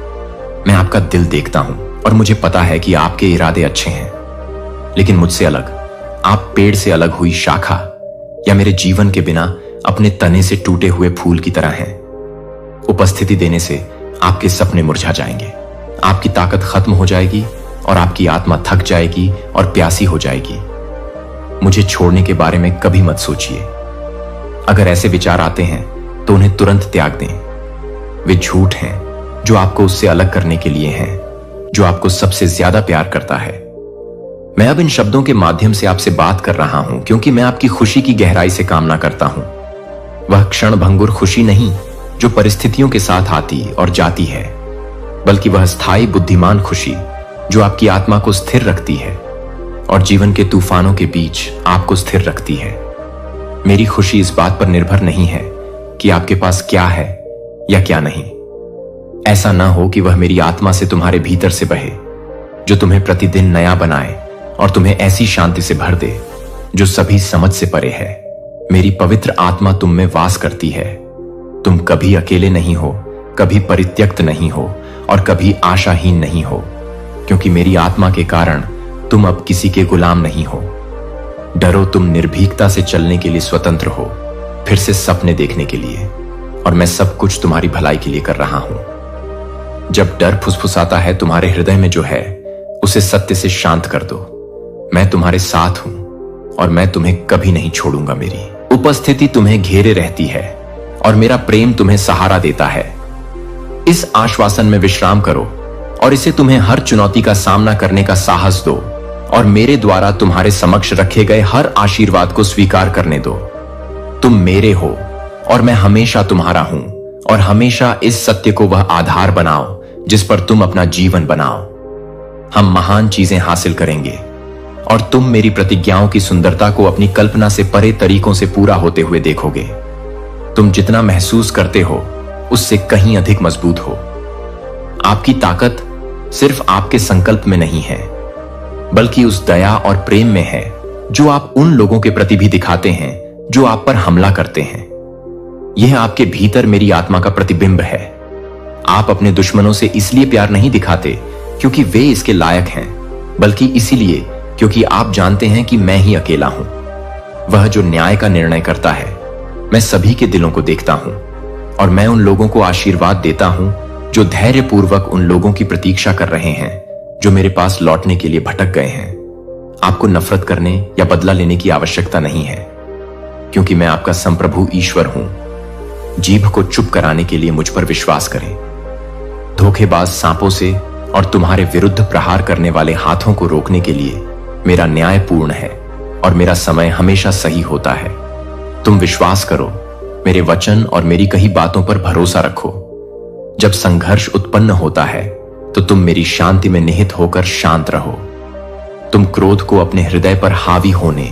मैं आपका दिल देखता हूं और मुझे पता है कि आपके इरादे अच्छे हैं, लेकिन मुझसे अलग। आप पेड़ से अलग हुई शाखा या मेरे जीवन के बिना अपने तने से टूटे हुए फूल की तरह हैं। उपस्थिति देने से आपके सपने मुरझा जाएंगे, आपकी ताकत खत्म हो जाएगी और आपकी आत्मा थक जाएगी और प्यासी हो जाएगी। मुझे छोड़ने के बारे में कभी मत सोचिए। अगर ऐसे विचार आते हैं तो उन्हें तुरंत त्याग दें। वे झूठ हैं जो आपको उससे अलग करने के लिए हैं, जो आपको सबसे ज्यादा प्यार करता है। मैं अब इन शब्दों के माध्यम से आपसे बात कर रहा हूं क्योंकि मैं आपकी खुशी की गहराई से कामना करता हूं। वह क्षण भंगुर खुशी नहीं जो परिस्थितियों के साथ आती और जाती है, बल्कि वह स्थायी बुद्धिमान खुशी जो आपकी आत्मा को स्थिर रखती है और जीवन के तूफानों के बीच आपको स्थिर रखती है। मेरी खुशी इस बात पर निर्भर नहीं है कि आपके पास क्या है या क्या नहीं। ऐसा ना हो कि वह मेरी आत्मा से तुम्हारे भीतर से बहे, जो तुम्हें प्रतिदिन नया बनाए और तुम्हें ऐसी शांति से भर दे जो सभी समझ से परे है। मेरी पवित्र आत्मा तुम में वास करती है। तुम कभी अकेले नहीं हो, कभी परित्यक्त नहीं हो और कभी आशाहीन नहीं हो, क्योंकि मेरी आत्मा के कारण तुम अब किसी के गुलाम नहीं हो। डरो, तुम निर्भीकता से चलने के लिए स्वतंत्र हो, फिर से सपने देखने के लिए, और मैं सब कुछ तुम्हारी भलाई के लिए कर रहा हूं। जब डर फुसफुसाता है तुम्हारे हृदय में जो है, उसे सत्य से शांत कर दो। मैं तुम्हारे साथ हूं और मैं तुम्हें कभी नहीं छोड़ूंगा। मेरी उपस्थिति तुम्हें घेरे रहती है और मेरा प्रेम तुम्हें सहारा देता है। इस आश्वासन में विश्राम करो और इसे तुम्हें हर चुनौती का सामना करने का साहस दो और मेरे द्वारा तुम्हारे समक्ष रखे गए हर आशीर्वाद को स्वीकार करने दो। तुम मेरे हो और मैं हमेशा तुम्हारा हूं, और हमेशा इस सत्य को वह आधार बनाओ जिस पर तुम अपना जीवन बनाओ। हम महान चीजें हासिल करेंगे और तुम मेरी प्रतिज्ञाओं की सुंदरता को अपनी कल्पना से परे तरीकों से पूरा होते हुए देखोगे। तुम जितना महसूस करते हो उससे कहीं अधिक मजबूत हो। आपकी ताकत सिर्फ आपके संकल्प में नहीं है, बल्कि उस दया और प्रेम में है जो आप उन लोगों के प्रति भी दिखाते हैं जो आप पर हमला करते हैं। यह आपके भीतर मेरी आत्मा का प्रतिबिंब है। आप अपने दुश्मनों से इसलिए प्यार नहीं दिखाते क्योंकि वे इसके लायक हैं, बल्कि इसीलिए क्योंकि आप जानते हैं कि मैं ही अकेला हूं। वह जो न्याय का निर्णय करता है, मैं सभी के दिलों को देखता हूं और मैं उन लोगों को आशीर्वाद देता हूं जो धैर्यपूर्वक उन लोगों की प्रतीक्षा कर रहे हैं जो मेरे पास लौटने के लिए भटक गए हैं। आपको नफरत करने या बदला लेने की आवश्यकता नहीं है, क्योंकि मैं आपका संप्रभु ईश्वर हूं। जीभ को चुप कराने के लिए मुझ पर विश्वास करें। धोखेबाज सांपों से और तुम्हारे विरुद्ध प्रहार करने वाले हाथों को रोकने के लिए मेरा न्याय पूर्ण है और मेरा समय हमेशा सही होता है। तुम विश्वास करो, मेरे वचन और मेरी कही बातों पर भरोसा रखो। जब संघर्ष उत्पन्न होता है तो तुम मेरी शांति में निहित होकर शांत रहो। तुम क्रोध को अपने हृदय पर हावी होने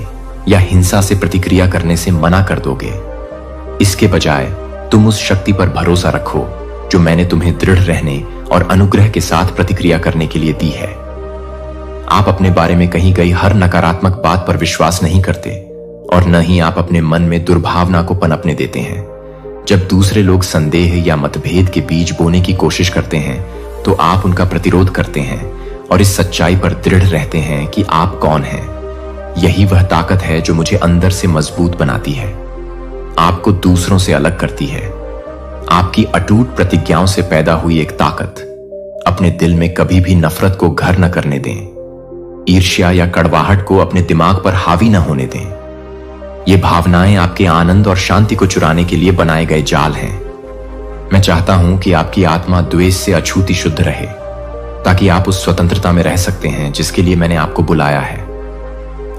या हिंसा से प्रतिक्रिया करने से मना कर दोगे। इसके बजाय तुम उस शक्ति पर भरोसा रखो जो मैंने तुम्हें दृढ़ रहने और अनुग्रह के साथ प्रतिक्रिया करने के लिए दी है। आप अपने बारे में कही गई हर नकारात्मक बात पर विश्वास नहीं करते और न ही आप अपने मन में दुर्भावना को पनपने देते हैं। जब दूसरे लोग संदेह या मतभेद के बीज बोने की कोशिश करते हैं तो आप उनका प्रतिरोध करते हैं और इस सच्चाई पर दृढ़ रहते हैं कि आप कौन हैं। यही वह ताकत है जो मुझे अंदर से मजबूत बनाती है, आपको दूसरों से अलग करती है। आपकी अटूट प्रतिज्ञाओं से पैदा हुई एक ताकत। अपने दिल में कभी भी नफरत को घर न करने दें। ईर्ष्या या कड़वाहट को अपने दिमाग पर हावी न होने दें। ये भावनाएं आपके आनंद और शांति को चुराने के लिए बनाए गए जाल हैं। मैं चाहता हूं कि आपकी आत्मा द्वेष से अछूती शुद्ध रहे, ताकि आप उस स्वतंत्रता में रह सकते हैं जिसके लिए मैंने आपको बुलाया है।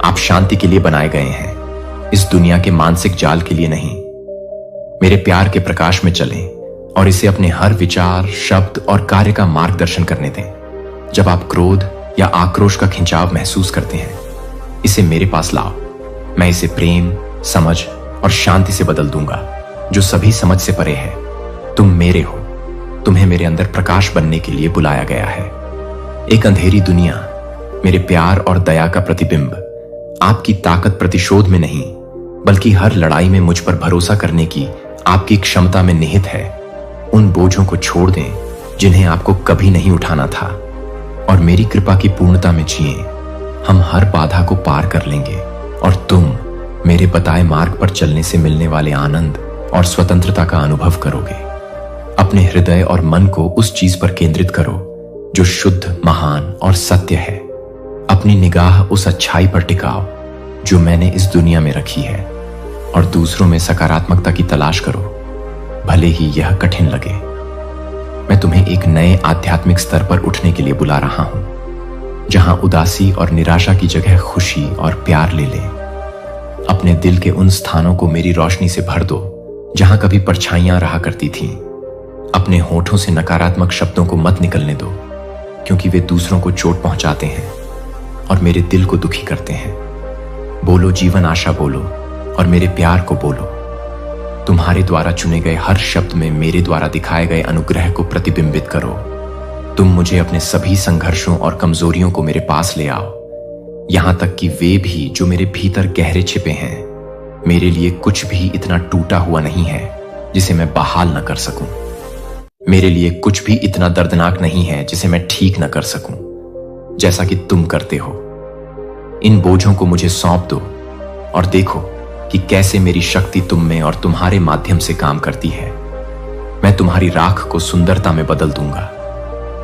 आप शांति के लिए बनाए गए हैं, इस दुनिया के मानसिक जाल के लिए नहीं। मेरे प्यार के प्रकाश में चलें और इसे अपने हर विचार, शब्द और कार्य का मार्गदर्शन करने दें। जब आप क्रोध या आक्रोश का खिंचाव महसूस करते हैं, इसे मेरे पास लाओ। मैं इसे प्रेम, समझ और शांति से बदल दूंगा, जो सभी समझ से परे है। तुम मेरे हो, तुम्हें मेरे अंदर प्रकाश बनने के लिए बुलाया गया है। एक अंधेरी दुनिया मेरे प्यार और दया का प्रतिबिंब। आपकी ताकत प्रतिशोध में नहीं, बल्कि हर लड़ाई में मुझ पर भरोसा करने की आपकी क्षमता में निहित है। उन बोझों को छोड़ दें जिन्हें आपको कभी नहीं उठाना था, और मेरी कृपा की पूर्णता में जिए। हम हर बाधा को पार कर लेंगे और तुम मेरे बताए मार्ग पर चलने से मिलने वाले आनंद और स्वतंत्रता का अनुभव करोगे। अपने हृदय और मन को उस चीज पर केंद्रित करो जो शुद्ध, महान और सत्य है। अपनी निगाह उस अच्छाई पर टिकाओ जो मैंने इस दुनिया में रखी है और दूसरों में सकारात्मकता की तलाश करो, भले ही यह कठिन लगे। मैं तुम्हें एक नए आध्यात्मिक स्तर पर उठने के लिए बुला रहा हूं, जहां उदासी और निराशा की जगह खुशी और प्यार ले ले। अपने दिल के उन स्थानों को मेरी रोशनी से भर दो जहां कभी परछाइयां रहा करती थीं। अपने होठों से नकारात्मक शब्दों को मत निकलने दो, क्योंकि वे दूसरों को चोट पहुंचाते हैं और मेरे दिल को दुखी करते हैं। बोलो जीवन आशा बोलो और मेरे प्यार को बोलो। तुम्हारे द्वारा चुने गए हर शब्द में मेरे द्वारा दिखाए गए अनुग्रह को प्रतिबिंबित करो। तुम मुझे अपने सभी संघर्षों और कमजोरियों को मेरे पास ले आओ, यहां तक कि वे भी जो मेरे भीतर गहरे छिपे हैं। मेरे लिए कुछ भी इतना टूटा हुआ नहीं है जिसे मैं बहाल न कर सकूं। मेरे लिए कुछ भी इतना दर्दनाक नहीं है जिसे मैं ठीक न कर सकूं, जैसा कि तुम करते हो। इन बोझों को मुझे सौंप दो और देखो कि कैसे मेरी शक्ति तुम में और तुम्हारे माध्यम से काम करती है। मैं तुम्हारी राख को सुंदरता में बदल दूंगा,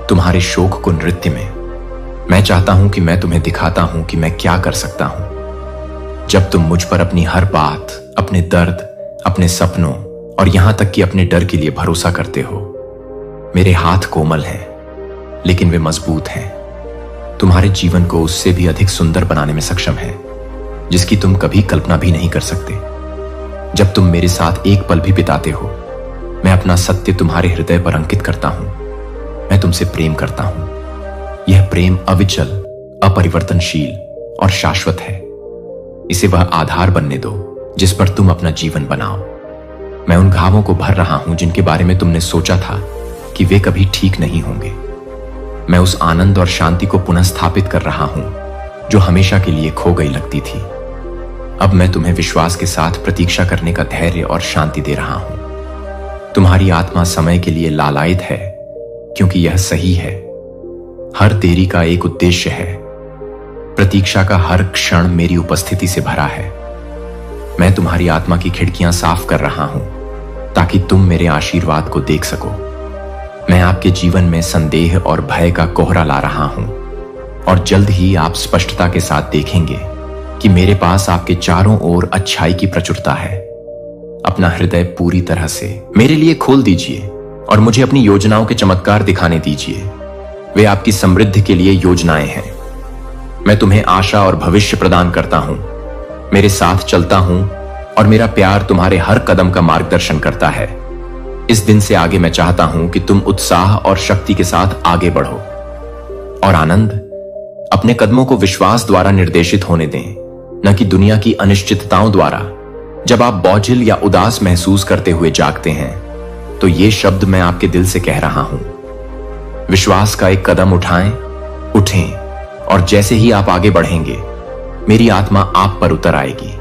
तुम्हारे शोक को नृत्य में। मैं चाहता हूं कि मैं तुम्हें दिखाता हूं कि मैं क्या कर सकता हूं। जब तुम मुझ पर अपनी हर बात, अपने दर्द, अपने सपनों और यहां तक कि अपने डर के लिए भरोसा करते हो। मेरे हाथ कोमल हैं, लेकिन वे मजबूत हैं। तुम्हारे जीवन को उससे भी अधिक सुंदर बनाने में सक्षम है, जिसकी तुम कभी कल्पना भी नहीं कर सकते। जब तुम मेरे साथ एक पल भी बिताते हो, मैं अपना सत्य तुम्हारे हृदय पर अंकित करता हूं। मैं तुमसे प्रेम करता हूं। यह प्रेम अविचल, अपरिवर्तनशील और शाश्वत है। इसे वह आधार बनने दो जिस पर तुम अपना जीवन बनाओ। मैं उन घावों को भर रहा हूं जिनके बारे में तुमने सोचा था कि वे कभी ठीक नहीं होंगे। मैं उस आनंद और शांति को पुनः स्थापित कर रहा हूं जो हमेशा के लिए खो गई लगती थी। अब मैं तुम्हें विश्वास के साथ प्रतीक्षा करने का धैर्य और शांति दे रहा हूं। तुम्हारी आत्मा समय के लिए लालायित है, क्योंकि यह सही है। हर देरी का एक उद्देश्य है। प्रतीक्षा का हर क्षण मेरी उपस्थिति से भरा है। मैं तुम्हारी आत्मा की खिड़कियां साफ कर रहा हूं ताकि तुम मेरे आशीर्वाद को देख सको। मैं आपके जीवन में संदेह और भय का कोहरा ला रहा हूं और जल्द ही आप स्पष्टता के साथ देखेंगे कि मेरे पास आपके चारों ओर अच्छाई की प्रचुरता है। अपना हृदय पूरी तरह से मेरे लिए खोल दीजिए और मुझे अपनी योजनाओं के चमत्कार दिखाने दीजिए। वे आपकी समृद्धि के लिए योजनाएं हैं। मैं तुम्हें आशा और भविष्य प्रदान करता हूं। मेरे साथ चलता हूं और मेरा प्यार तुम्हारे हर कदम का मार्गदर्शन करता है। इस दिन से आगे मैं चाहता हूं कि तुम उत्साह और शक्ति के साथ आगे बढ़ो और आनंद अपने कदमों को विश्वास द्वारा निर्देशित होने दें, न कि दुनिया की अनिश्चितताओं द्वारा। जब आप बोझिल या उदास महसूस करते हुए जागते हैं, तो ये शब्द मैं आपके दिल से कह रहा हूं। विश्वास का एक कदम उठें और जैसे ही आप आगे बढ़ेंगे, मेरी आत्मा आप पर उतर आएगी।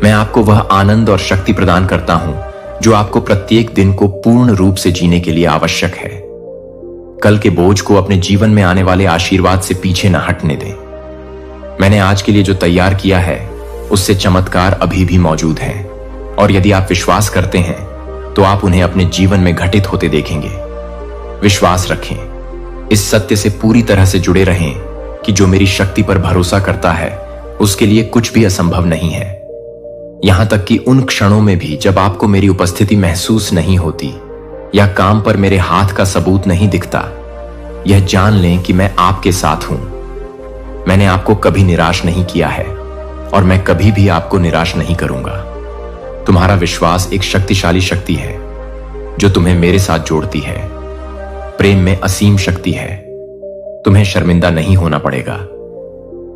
मैं आपको वह आनंद और शक्ति प्रदान करता हूं जो आपको प्रत्येक दिन को पूर्ण रूप से जीने के लिए आवश्यक है। कल के बोझ को अपने जीवन में आने वाले आशीर्वाद से पीछे न हटने दें। मैंने आज के लिए जो तैयार किया है, उससे चमत्कार अभी भी मौजूद है, और यदि आप विश्वास करते हैं तो आप उन्हें अपने जीवन में घटित होते देखेंगे। विश्वास रखें, इस सत्य से पूरी तरह से जुड़े रहें कि जो मेरी शक्ति पर भरोसा करता है उसके लिए कुछ भी असंभव नहीं है। यहां तक कि उन क्षणों में भी जब आपको मेरी उपस्थिति महसूस नहीं होती या काम पर मेरे हाथ का सबूत नहीं दिखता, यह जान लें कि मैं आपके साथ हूं। मैंने आपको कभी निराश नहीं किया है और मैं कभी भी आपको निराश नहीं करूंगा। तुम्हारा विश्वास एक शक्तिशाली शक्ति है जो तुम्हें मेरे साथ जोड़ती है। प्रेम में असीम शक्ति है। तुम्हें शर्मिंदा नहीं होना पड़ेगा,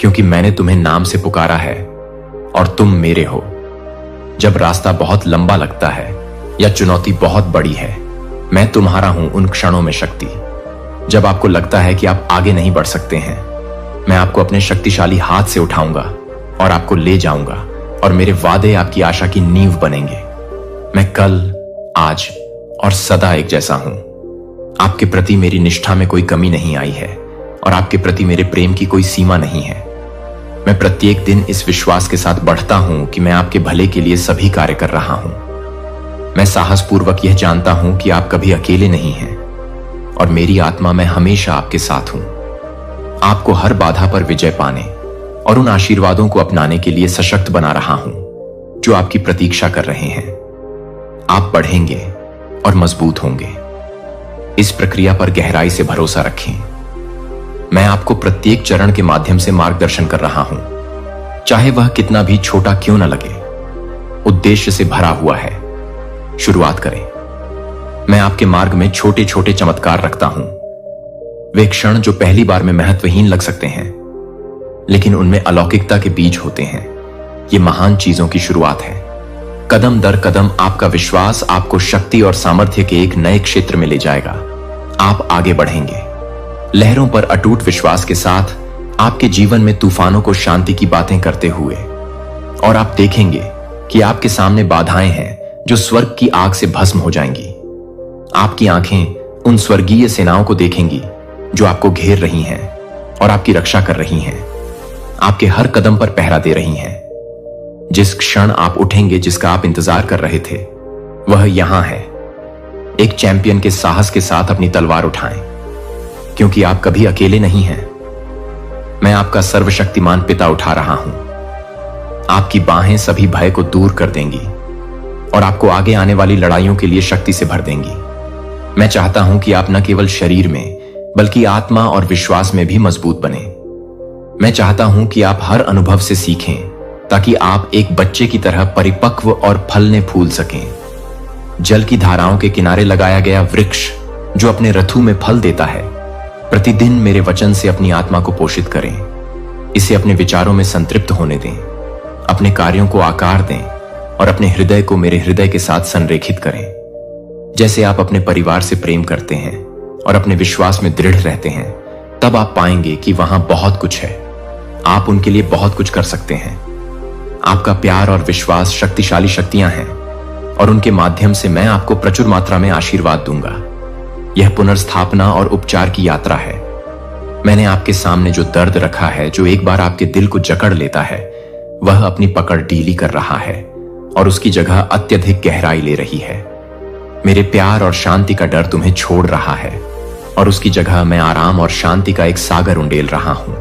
क्योंकि मैंने तुम्हें नाम से पुकारा है और तुम मेरे हो। जब रास्ता बहुत लंबा लगता है या चुनौती बहुत बड़ी है, मैं तुम्हारा हूं उन क्षणों में शक्ति। जब आपको लगता है कि आप आगे नहीं बढ़ सकते हैं, मैं आपको अपने शक्तिशाली हाथ से उठाऊंगा और आपको ले जाऊंगा, और मेरे वादे आपकी आशा की नींव बनेंगे। मैं कल, आज और सदा एक जैसा हूं। आपके प्रति मेरी निष्ठा में कोई कमी नहीं आई है और आपके प्रति मेरे प्रेम की कोई सीमा नहीं है। मैं प्रत्येक दिन इस विश्वास के साथ बढ़ता हूं कि मैं आपके भले के लिए सभी कार्य कर रहा हूं। मैं साहसपूर्वक यह जानता हूं कि आप कभी अकेले नहीं हैं और मेरी आत्मा में हमेशा आपके साथ हूं। आपको हर बाधा पर विजय पाने और उन आशीर्वादों को अपनाने के लिए सशक्त बना रहा हूं जो आपकी प्रतीक्षा कर रहे हैं। आप बढ़ेंगे और मजबूत होंगे। इस प्रक्रिया पर गहराई से भरोसा रखें। मैं आपको प्रत्येक चरण के माध्यम से मार्गदर्शन कर रहा हूं, चाहे वह कितना भी छोटा क्यों न लगे। उद्देश्य से भरा हुआ है। शुरुआत करें। मैं आपके मार्ग में छोटे छोटे चमत्कार रखता हूं। वे क्षण जो पहली बार में महत्वहीन लग सकते हैं, लेकिन उनमें अलौकिकता के बीज होते हैं। ये महान चीजों की शुरुआत है। कदम दर कदम आपका विश्वास आपको शक्ति और सामर्थ्य के एक नए क्षेत्र में ले जाएगा। आप आगे बढ़ेंगे, लहरों पर अटूट विश्वास के साथ, आपके जीवन में तूफानों को शांति की बातें करते हुए। और आप देखेंगे कि आपके सामने बाधाएं हैं जो स्वर्ग की आग से भस्म हो जाएंगी। आपकी आंखें उन स्वर्गीय सेनाओं को देखेंगी जो आपको घेर रही हैं और आपकी रक्षा कर रही हैं, आपके हर कदम पर पहरा दे रही हैं। जिस क्षण आप उठेंगे, जिसका आप इंतजार कर रहे थे, वह यहां है। एक चैंपियन के साहस के साथ अपनी तलवार उठाएं, क्योंकि आप कभी अकेले नहीं हैं। मैं आपका सर्वशक्तिमान पिता उठा रहा हूं। आपकी बाहें सभी भय को दूर कर देंगी और आपको आगे आने वाली लड़ाइयों के लिए शक्ति से भर देंगी। मैं चाहता हूं कि आप न केवल शरीर में बल्कि आत्मा और विश्वास में भी मजबूत बने। मैं चाहता हूं कि आप हर अनुभव से सीखें, ताकि आप एक बच्चे की तरह परिपक्व और फलने फूल सकें। जल की धाराओं के किनारे लगाया गया वृक्ष जो अपने रथु में फल देता है। प्रतिदिन मेरे वचन से अपनी आत्मा को पोषित करें। इसे अपने विचारों में संतृप्त होने दें, अपने कार्यों को आकार दें और अपने हृदय को मेरे हृदय के साथ संरेखित करें। जैसे आप अपने परिवार से प्रेम करते हैं और अपने विश्वास में दृढ़ रहते हैं, तब आप पाएंगे कि वहां बहुत कुछ है। आप उनके लिए बहुत कुछ कर सकते हैं। आपका प्यार और विश्वास शक्तिशाली शक्तियां हैं और उनके माध्यम से मैं आपको प्रचुर मात्रा में आशीर्वाद दूंगा। यह पुनर्स्थापना और उपचार की यात्रा है। मैंने आपके सामने जो दर्द रखा है, जो एक बार आपके दिल को जकड़ लेता है, वह अपनी पकड़ ढीली कर रहा है और उसकी जगह अत्यधिक गहराई ले रही है। मेरे प्यार और शांति का डर तुम्हें छोड़ रहा है और उसकी जगह मैं आराम और शांति का एक सागर उंडेल रहा हूं।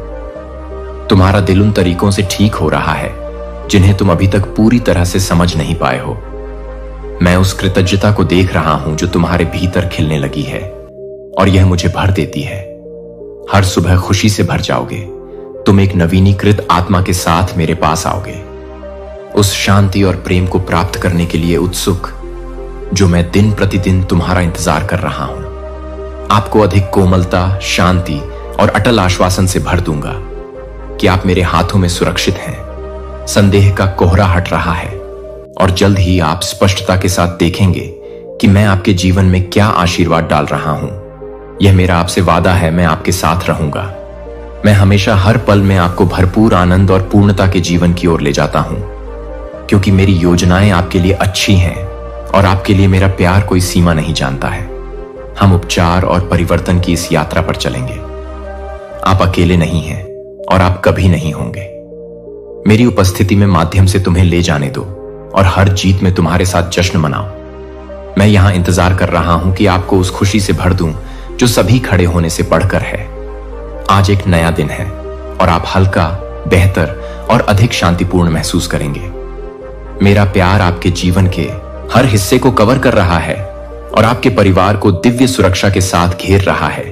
तुम्हारा दिल उन तरीकों से ठीक हो रहा है जिन्हें तुम अभी तक पूरी तरह से समझ नहीं पाए हो। मैं उस कृतज्ञता को देख रहा हूं जो तुम्हारे भीतर खिलने लगी है और यह मुझे भर देती है। हर सुबह खुशी से भर जाओगे। तुम एक नवीनीकृत आत्मा के साथ मेरे पास आओगे, उस शांति और प्रेम को प्राप्त करने के लिए उत्सुक जो मैं दिन प्रतिदिन तुम्हारा इंतजार कर रहा हूं। आपको अधिक कोमलता, शांति और अटल आश्वासन से भर दूंगा कि आप मेरे हाथों में सुरक्षित हैं। संदेह का कोहरा हट रहा है और जल्द ही आप स्पष्टता के साथ देखेंगे कि मैं आपके जीवन में क्या आशीर्वाद डाल रहा हूं। यह मेरा आपसे वादा है, मैं आपके साथ रहूंगा। मैं हमेशा हर पल में आपको भरपूर आनंद और पूर्णता के जीवन की ओर ले जाता हूं, क्योंकि मेरी योजनाएं आपके लिए अच्छी हैं और आपके लिए मेरा प्यार कोई सीमा नहीं जानता है। हम उपचार और परिवर्तन की इस यात्रा पर चलेंगे। आप अकेले नहीं हैं और आप कभी नहीं होंगे। मेरी उपस्थिति में माध्यम से तुम्हें ले जाने दो और हर जीत में तुम्हारे साथ जश्न मनाओ। मैं यहां इंतजार कर रहा हूं कि आपको उस खुशी से भर दूं जो सभी खड़े होने से बढ़कर है। आज एक नया दिन है और आप हल्का, बेहतर और अधिक शांतिपूर्ण महसूस करेंगे। मेरा प्यार आपके जीवन के हर हिस्से को कवर कर रहा है और आपके परिवार को दिव्य सुरक्षा के साथ घेर रहा है।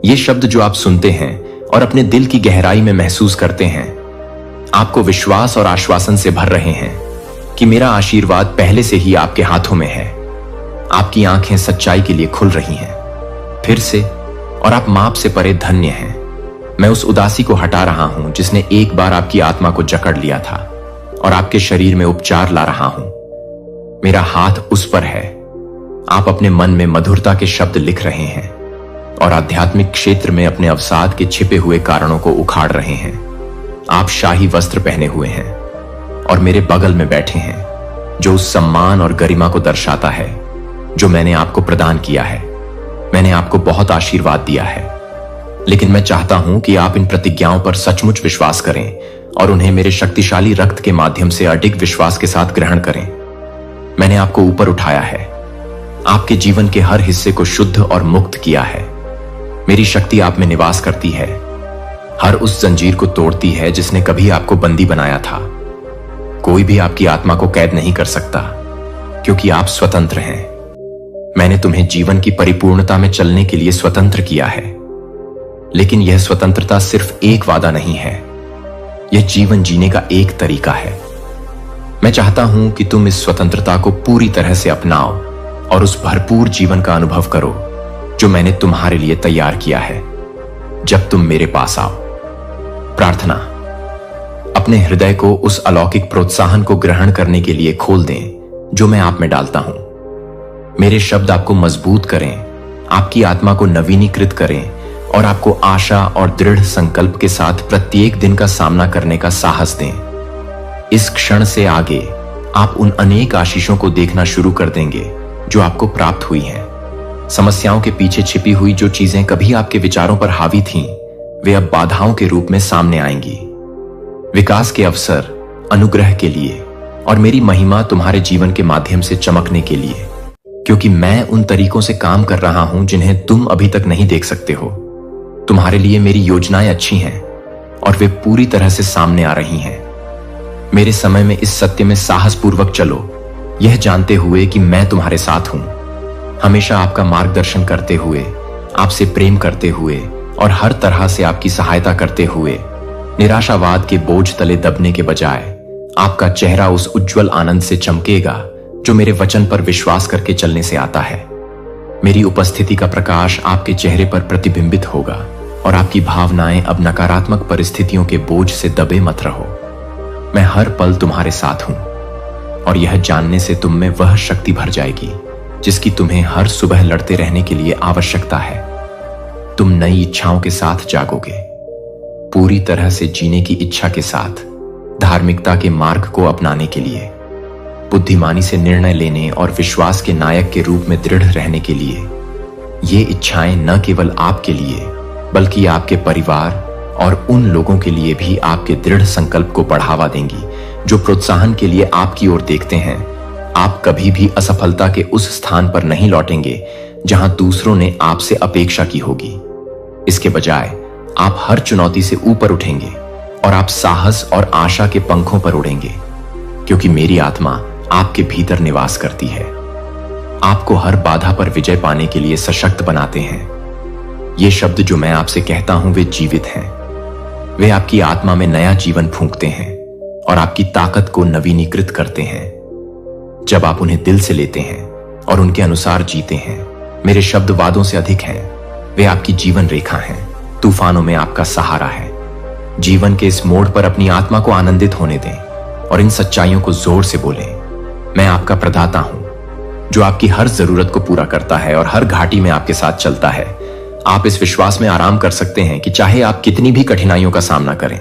ये शब्द जो आप सुनते हैं और अपने दिल की गहराई में महसूस करते हैं, आपको विश्वास और आश्वासन से भर रहे हैं कि मेरा आशीर्वाद पहले से ही आपके हाथों में है। आपकी आंखें सच्चाई के लिए खुल रही हैं फिर से, और आप माप से परे धन्य हैं। मैं उस उदासी को हटा रहा हूं जिसने एक बार आपकी आत्मा को जकड़ लिया था और आपके शरीर में उपचार ला रहा हूं। मेरा हाथ उस पर है। आप अपने मन में मधुरता के शब्द लिख रहे हैं और आध्यात्मिक क्षेत्र में अपने अवसाद के छिपे हुए कारणों को उखाड़ रहे हैं। आप शाही वस्त्र पहने हुए हैं और मेरे बगल में बैठे हैं, जो उस सम्मान और गरिमा को दर्शाता है जो मैंने आपको प्रदान किया है। मैंने आपको बहुत आशीर्वाद दिया है, लेकिन मैं चाहता हूं कि आप इन प्रतिज्ञाओं पर सचमुच विश्वास करें और उन्हें मेरे शक्तिशाली रक्त के माध्यम से अडिग विश्वास के साथ ग्रहण करें। मैंने आपको ऊपर उठाया है, आपके जीवन के हर हिस्से को शुद्ध और मुक्त किया है। मेरी शक्ति आप में निवास करती है हर उस जंजीर को तोड़ती है जिसने कभी आपको बंदी बनाया था। कोई भी आपकी आत्मा को कैद नहीं कर सकता, क्योंकि आप स्वतंत्र हैं। मैंने तुम्हें जीवन की परिपूर्णता में चलने के लिए स्वतंत्र किया है, लेकिन यह स्वतंत्रता सिर्फ एक वादा नहीं है, यह जीवन जीने का एक तरीका है। मैं चाहता हूं कि तुम इस स्वतंत्रता को पूरी तरह से अपनाओ और उस भरपूर जीवन का अनुभव करो जो मैंने तुम्हारे लिए तैयार किया है जब तुम मेरे पास आओ। प्रार्थना। अपने हृदय को उस अलौकिक प्रोत्साहन को ग्रहण करने के लिए खोल दें जो मैं आप में डालता हूं। मेरे शब्द आपको मजबूत करें, आपकी आत्मा को नवीनीकृत करें और आपको आशा और दृढ़ संकल्प के साथ प्रत्येक दिन का सामना करने का साहस दें। इस क्षण से आगे आप उन अनेक आशीषों को देखना शुरू कर देंगे जो आपको प्राप्त हुई हैं। समस्याओं के पीछे छिपी हुई जो चीजें कभी आपके विचारों पर हावी थीं, वे अब बाधाओं के रूप में सामने आएंगी। विकास के अवसर, अनुग्रह के लिए और मेरी महिमा तुम्हारे जीवन के माध्यम से चमकने के लिए, क्योंकि मैं उन तरीकों से काम कर रहा हूं जिन्हें तुम अभी तक नहीं देख सकते हो। तुम्हारे लिए मेरी योजनाएं अच्छी हैं और वे पूरी तरह से सामने आ रही हैं। मेरे समय में इस सत्य में साहसपूर्वक चलो, यह जानते हुए कि मैं तुम्हारे साथ हूं, हमेशा आपका मार्गदर्शन करते हुए, आपसे प्रेम करते हुए और हर तरह से आपकी सहायता करते हुए। निराशावाद के बोझ तले दबने के बजाय आपका चेहरा उस उज्जवल आनंद से चमकेगा जो मेरे वचन पर विश्वास करके चलने से आता है। मेरी उपस्थिति का प्रकाश आपके चेहरे पर प्रतिबिंबित होगा और आपकी भावनाएं अब नकारात्मक परिस्थितियों के बोझ से दबे मत रहो। मैं हर पल तुम्हारे साथ हूं और यह जानने से तुम में वह शक्ति भर जाएगी जिसकी तुम्हें हर सुबह लड़ते रहने के लिए आवश्यकता है। तुम नई इच्छाओं के साथ जागोगे, पूरी तरह से जीने की इच्छा के साथ, धार्मिकता के मार्ग को अपनाने के लिए, बुद्धिमानी से निर्णय लेने और विश्वास के नायक के रूप में दृढ़ रहने के लिए। ये इच्छाएं न केवल आपके लिए बल्कि आपके परिवार और उन लोगों के लिए भी आपके दृढ़ संकल्प को बढ़ावा देंगी जो प्रोत्साहन के लिए आपकी ओर देखते हैं। आप कभी भी असफलता के उस स्थान पर नहीं लौटेंगे जहां दूसरों ने आपसे अपेक्षा की होगी। इसके बजाय आप हर चुनौती से ऊपर उठेंगे और आप साहस और आशा के पंखों पर उड़ेंगे, क्योंकि मेरी आत्मा आपके भीतर निवास करती है। आपको हर बाधा पर विजय पाने के लिए सशक्त बनाते हैं। ये शब्द जो मैं आपसे कहता हूं वे जीवित हैं। वे आपकी आत्मा में नया जीवन फूंकते हैं और आपकी ताकत को नवीनीकृत करते हैं। जब आप उन्हें दिल से लेते हैं और उनके अनुसार जीते हैं, मेरे शब्द वादों से अधिक हैं। वे आपकी जीवन रेखा हैं, तूफानों में आपका सहारा है। जीवन के इस मोड़ पर अपनी आत्मा को आनंदित होने दें और इन सच्चाइयों को जोर से बोलें। मैं आपका प्रदाता हूं, जो आपकी हर जरूरत को पूरा करता है और हर घाटी में आपके साथ चलता है। आप इस विश्वास में आराम कर सकते हैं कि चाहे आप कितनी भी कठिनाइयों का सामना करें,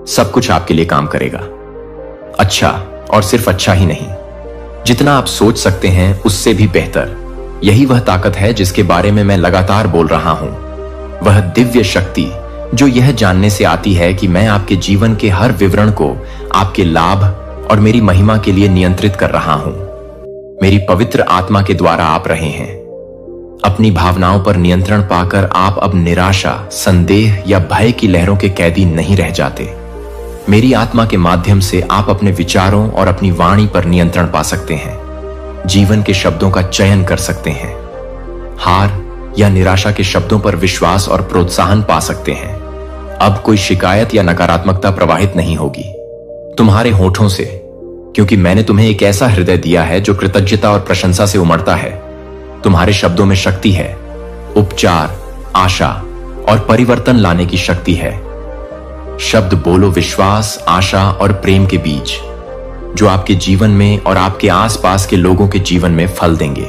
सब कुछ आपके लिए काम करेगा। अच्छा, और सिर्फ अच्छा ही नहीं, जितना आप सोच सकते हैं उससे भी बेहतर। यही वह ताकत है जिसके बारे में मैं लगातार बोल रहा हूं। वह दिव्य शक्ति जो यह जानने से आती है कि मैं आपके जीवन के हर विवरण को आपके लाभ और मेरी महिमा के लिए नियंत्रित कर रहा हूं। मेरी पवित्र आत्मा के द्वारा आप रहे हैं। अपनी भावनाओं पर नियंत्रण पाकर आप अब निराशा, संदेह या भय की लहरों के कैदी नहीं रह जाते। मेरी आत्मा के माध्यम से आप अपने विचारों और अपनी वाणी पर नियंत्रण पा सकते हैं, जीवन के शब्दों का चयन कर सकते हैं, हार या निराशा के शब्दों पर विश्वास और प्रोत्साहन पा सकते हैं। अब कोई शिकायत या नकारात्मकता प्रवाहित नहीं होगी तुम्हारे होठों से, क्योंकि मैंने तुम्हें एक ऐसा हृदय दिया है जो कृतज्ञता और प्रशंसा से उमड़ता है। तुम्हारे शब्दों में शक्ति है, उपचार, आशा और परिवर्तन लाने की शक्ति है। शब्द बोलो विश्वास, आशा और प्रेम के बीज, जो आपके जीवन में और आपके आसपास के लोगों के जीवन में फल देंगे।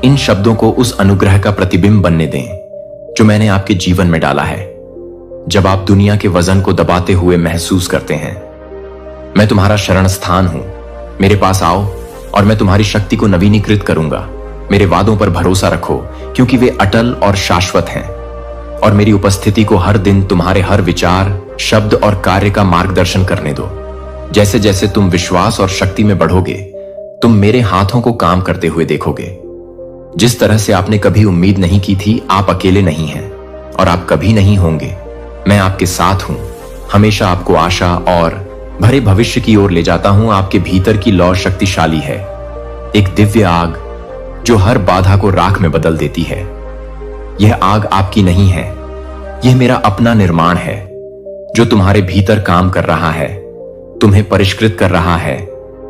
इन शब्दों को उस अनुग्रह का प्रतिबिंब बनने दें जो मैंने आपके जीवन में डाला है। जब आप दुनिया के वजन को दबाते हुए महसूस करते हैं, मैं तुम्हारा शरण स्थान हूं। मेरे पास आओ और मैं तुम्हारी शक्ति को नवीनीकृत करूंगा। मेरे वादों पर भरोसा रखो, क्योंकि वे अटल और शाश्वत हैं। और मेरी उपस्थिति को हर दिन तुम्हारे हर विचार, शब्द और कार्य का मार्गदर्शन करने दो। जैसे जैसे तुम विश्वास और शक्ति में बढ़ोगे, तुम मेरे हाथों को काम करते हुए देखोगे। जिस तरह से आपने कभी उम्मीद नहीं की थी, आप अकेले नहीं हैं और आप कभी नहीं होंगे। मैं आपके साथ हूं, हमेशा आपको आशा और भरे भविष्य की ओर ले जाता हूं। आपके भीतर की लौ शक्तिशाली है, एक दिव्य आग जो हर बाधा को राख में बदल देती है। यह आग आपकी नहीं है, यह मेरा अपना निर्माण है जो तुम्हारे भीतर काम कर रहा है, तुम्हें परिष्कृत कर रहा है,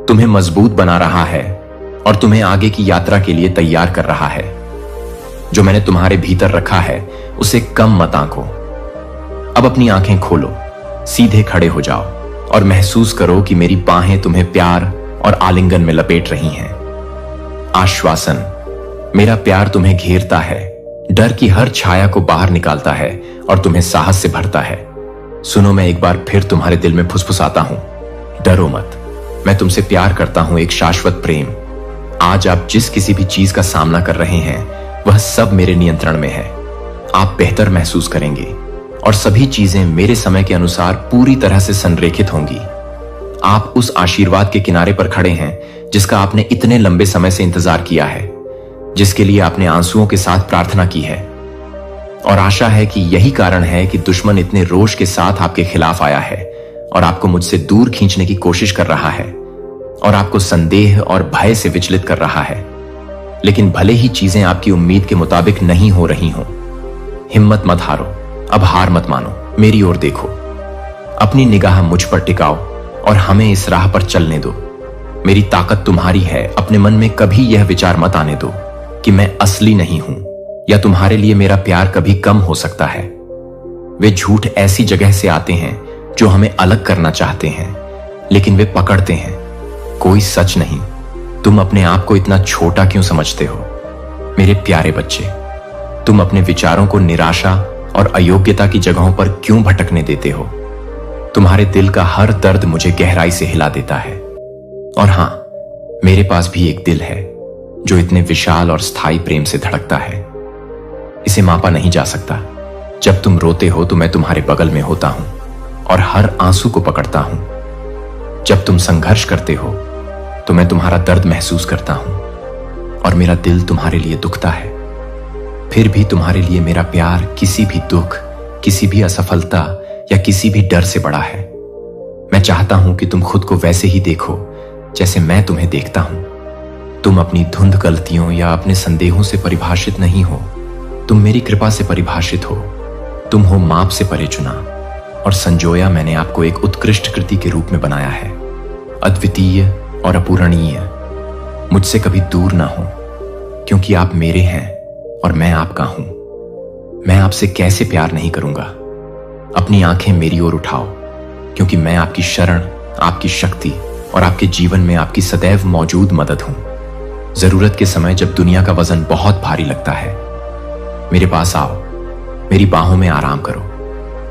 तुम्हें मजबूत बना रहा है और तुम्हें आगे की यात्रा के लिए तैयार कर रहा है। जो मैंने तुम्हारे भीतर रखा है उसे कम मत आंको। अब अपनी आंखें खोलो, सीधे खड़े हो जाओ और महसूस करो कि मेरी बाहें तुम्हें प्यार और आलिंगन में लपेट रही हैं। आश्वासन, मेरा प्यार तुम्हें घेरता है, डर की हर छाया को बाहर निकालता है और तुम्हें साहस से भरता है। सुनो, मैं एक बार फिर तुम्हारे दिल में फुसफुसाता हूं, डरो मत, मैं तुमसे प्यार करता हूं, एक शाश्वत प्रेम। आज आप जिस किसी भी चीज का सामना कर रहे हैं वह सब मेरे नियंत्रण में है। आप बेहतर महसूस करेंगे और सभी चीजें मेरे समय के अनुसार पूरी तरह से संरेखित होंगी। आप उस आशीर्वाद के किनारे पर खड़े हैं जिसका आपने इतने लंबे समय से इंतजार किया है, जिसके लिए आपने आंसुओं के साथ प्रार्थना की है। और आशा है कि यही कारण है कि दुश्मन इतने रोष के साथ आपके खिलाफ आया है और आपको मुझसे दूर खींचने की कोशिश कर रहा है और आपको संदेह और भय से विचलित कर रहा है। लेकिन भले ही चीजें आपकी उम्मीद के मुताबिक नहीं हो रही हों, हिम्मत मत हारो, अब हार मत मानो, मेरी ओर देखो, अपनी निगाह मुझ पर टिकाओ और हमें इस राह पर चलने दो। मेरी ताकत तुम्हारी है, अपने मन में कभी यह विचार मत आने दो कि मैं असली नहीं हूं या तुम्हारे लिए मेरा प्यार कभी कम हो सकता है। वे झूठ ऐसी जगह से आते हैं जो हमें अलग करना चाहते हैं, लेकिन वे पकड़ते हैं, कोई सच नहीं। तुम अपने आप को इतना छोटा क्यों समझते हो? मेरे प्यारे बच्चे, तुम अपने विचारों को निराशा और अयोग्यता की जगहों पर क्यों भटकने देते हो? तुम्हारे दिल का हर दर्द मुझे गहराई से हिला देता है। और हां, मेरे पास भी एक दिल है जो इतने विशाल और स्थायी प्रेम से धड़कता है। इसे मापा नहीं जा सकता। जब तुम रोते हो तो मैं तुम्हारे बगल में होता हूं और हर आंसू को पकड़ता हूं। जब तुम संघर्ष करते हो तो मैं तुम्हारा दर्द महसूस करता हूं और मेरा दिल तुम्हारे लिए दुखता है। फिर भी तुम्हारे लिए मेरा प्यार किसी भी दुख, किसी भी असफलता या किसी भी डर से बड़ा है। मैं चाहता हूं कि तुम खुद को वैसे ही देखो जैसे मैं तुम्हें देखता हूं। तुम अपनी धुंध गलतियों या अपने संदेहों से परिभाषित नहीं हो, तुम मेरी कृपा से परिभाषित हो। तुम हो माप से परे चुना और संजोया मैंने आपको एक उत्कृष्ट कृति के रूप में बनाया है, अद्वितीय और अपूरणीय। मुझसे कभी दूर ना हो, क्योंकि आप मेरे हैं और मैं आपका हूं। मैं आपसे कैसे प्यार नहीं करूंगा? अपनी आंखें मेरी ओर उठाओ, क्योंकि मैं आपकी शरण, आपकी शक्ति और आपके जीवन में आपकी सदैव मौजूद मदद हूं। जरूरत के समय जब दुनिया का वजन बहुत भारी लगता है, मेरे पास आओ, मेरी बाहों में आराम करो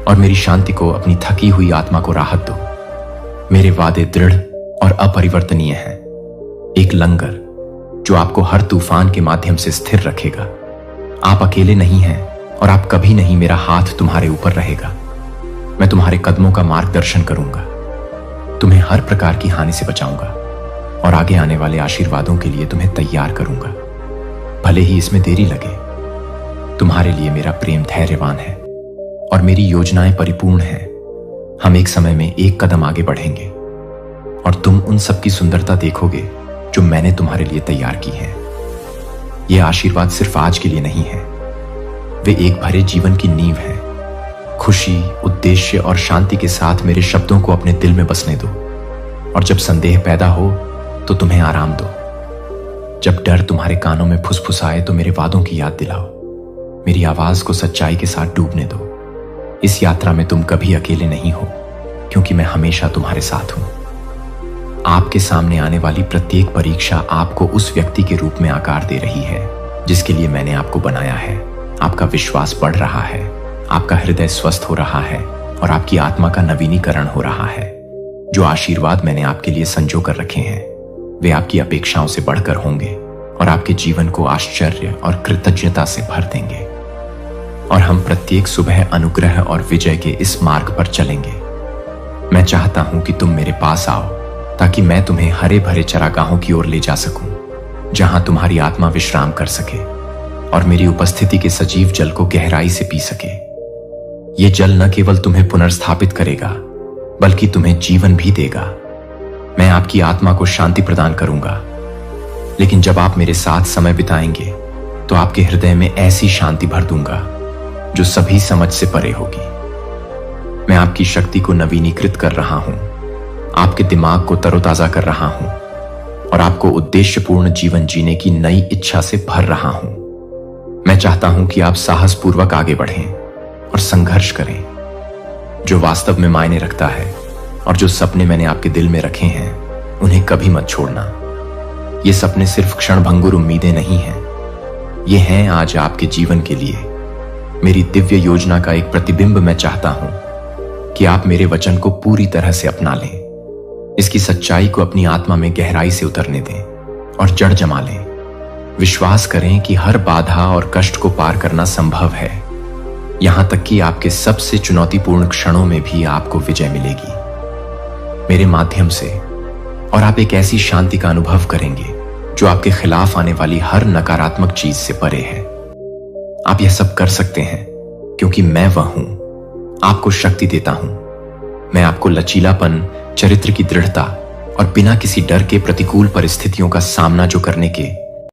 और मेरी शांति को, अपनी थकी हुई आत्मा को राहत दो। मेरे वादे दृढ़ और अपरिवर्तनीय हैं, एक लंगर जो आपको हर तूफान के माध्यम से स्थिर रखेगा। आप अकेले नहीं हैं और आप कभी नहीं, मेरा हाथ तुम्हारे ऊपर रहेगा। मैं तुम्हारे कदमों का मार्गदर्शन करूंगा, तुम्हें हर प्रकार की हानि से बचाऊंगा और आगे आने वाले आशीर्वादों के लिए तुम्हें तैयार करूंगा, भले ही इसमें देरी लगे। तुम्हारे लिए मेरा प्रेम धैर्यवान है और मेरी योजनाएं परिपूर्ण हैं। हम एक समय में एक कदम आगे बढ़ेंगे और तुम उन सब की सुंदरता देखोगे जो मैंने तुम्हारे लिए तैयार की है। ये आशीर्वाद सिर्फ आज के लिए नहीं है, वे एक भरे जीवन की नींव है। खुशी, उद्देश्य और शांति के साथ मेरे शब्दों को अपने दिल में बसने दो और जब संदेह पैदा हो तो तुम्हें आराम दो। जब डर तुम्हारे कानों में फुसफुसाए तो मेरे वादों की याद दिलाओ। मेरी आवाज को सच्चाई के साथ डूबने दो। इस यात्रा में तुम कभी अकेले नहीं हो, क्योंकि मैं हमेशा तुम्हारे साथ हूं। आपके सामने आने वाली प्रत्येक परीक्षा आपको उस व्यक्ति के रूप में आकार दे रही है जिसके लिए मैंने आपको बनाया है। आपका विश्वास बढ़ रहा है, आपका हृदय स्वस्थ हो रहा है और आपकी आत्मा का नवीनीकरण हो रहा है। जो आशीर्वाद मैंने आपके लिए संजो कर रखे हैं वे आपकी अपेक्षाओं से बढ़कर होंगे और आपके जीवन को आश्चर्य और कृतज्ञता से भर देंगे। और हम प्रत्येक सुबह अनुग्रह और विजय के इस मार्ग पर चलेंगे। मैं चाहता हूं कि तुम मेरे पास आओ ताकि मैं तुम्हें हरे भरे चरागाहों की ओर ले जा सकूं, जहां तुम्हारी आत्मा विश्राम कर सके और मेरी उपस्थिति के सजीव जल को गहराई से पी सके। ये जल न केवल तुम्हें पुनर्स्थापित करेगा बल्कि तुम्हें जीवन भी देगा। मैं आपकी आत्मा को शांति प्रदान करूंगा, लेकिन जब आप मेरे साथ समय बिताएंगे तो आपके हृदय में ऐसी शांति भर दूंगा जो सभी समझ से परे होगी। मैं आपकी शक्ति को नवीनीकृत कर रहा हूं, आपके दिमाग को तरोताजा कर रहा हूं और आपको उद्देश्यपूर्ण जीवन जीने की नई इच्छा से भर रहा हूं। मैं चाहता हूं कि आप साहसपूर्वक आगे बढ़ें और संघर्ष करें। जो वास्तव में मायने रखता है और जो सपने मैंने आपके दिल में रखे हैं, उन्हें कभी मत छोड़ना। ये सपने सिर्फ क्षणभंगुर उम्मीदें नहीं हैं, ये हैं आज आपके जीवन के लिए मेरी दिव्य योजना का एक प्रतिबिंब। मैं चाहता हूं कि आप मेरे वचन को पूरी तरह से अपना लें, इसकी सच्चाई को अपनी आत्मा में गहराई से उतरने दें और जड़ जमा लें। विश्वास करें कि हर बाधा और कष्ट को पार करना संभव है, यहां तक कि आपके सबसे चुनौतीपूर्ण क्षणों में भी आपको विजय मिलेगी मेरे माध्यम से। और आप एक ऐसी शांति का अनुभव करेंगे जो आपके खिलाफ आने वाली हर नकारात्मक चीज से परे है। आप यह सब कर सकते हैं क्योंकि मैं वह हूं, आपको शक्ति देता हूं। मैं आपको लचीलापन, चरित्र की दृढ़ता और बिना किसी डर के प्रतिकूल परिस्थितियों का सामना जो करने के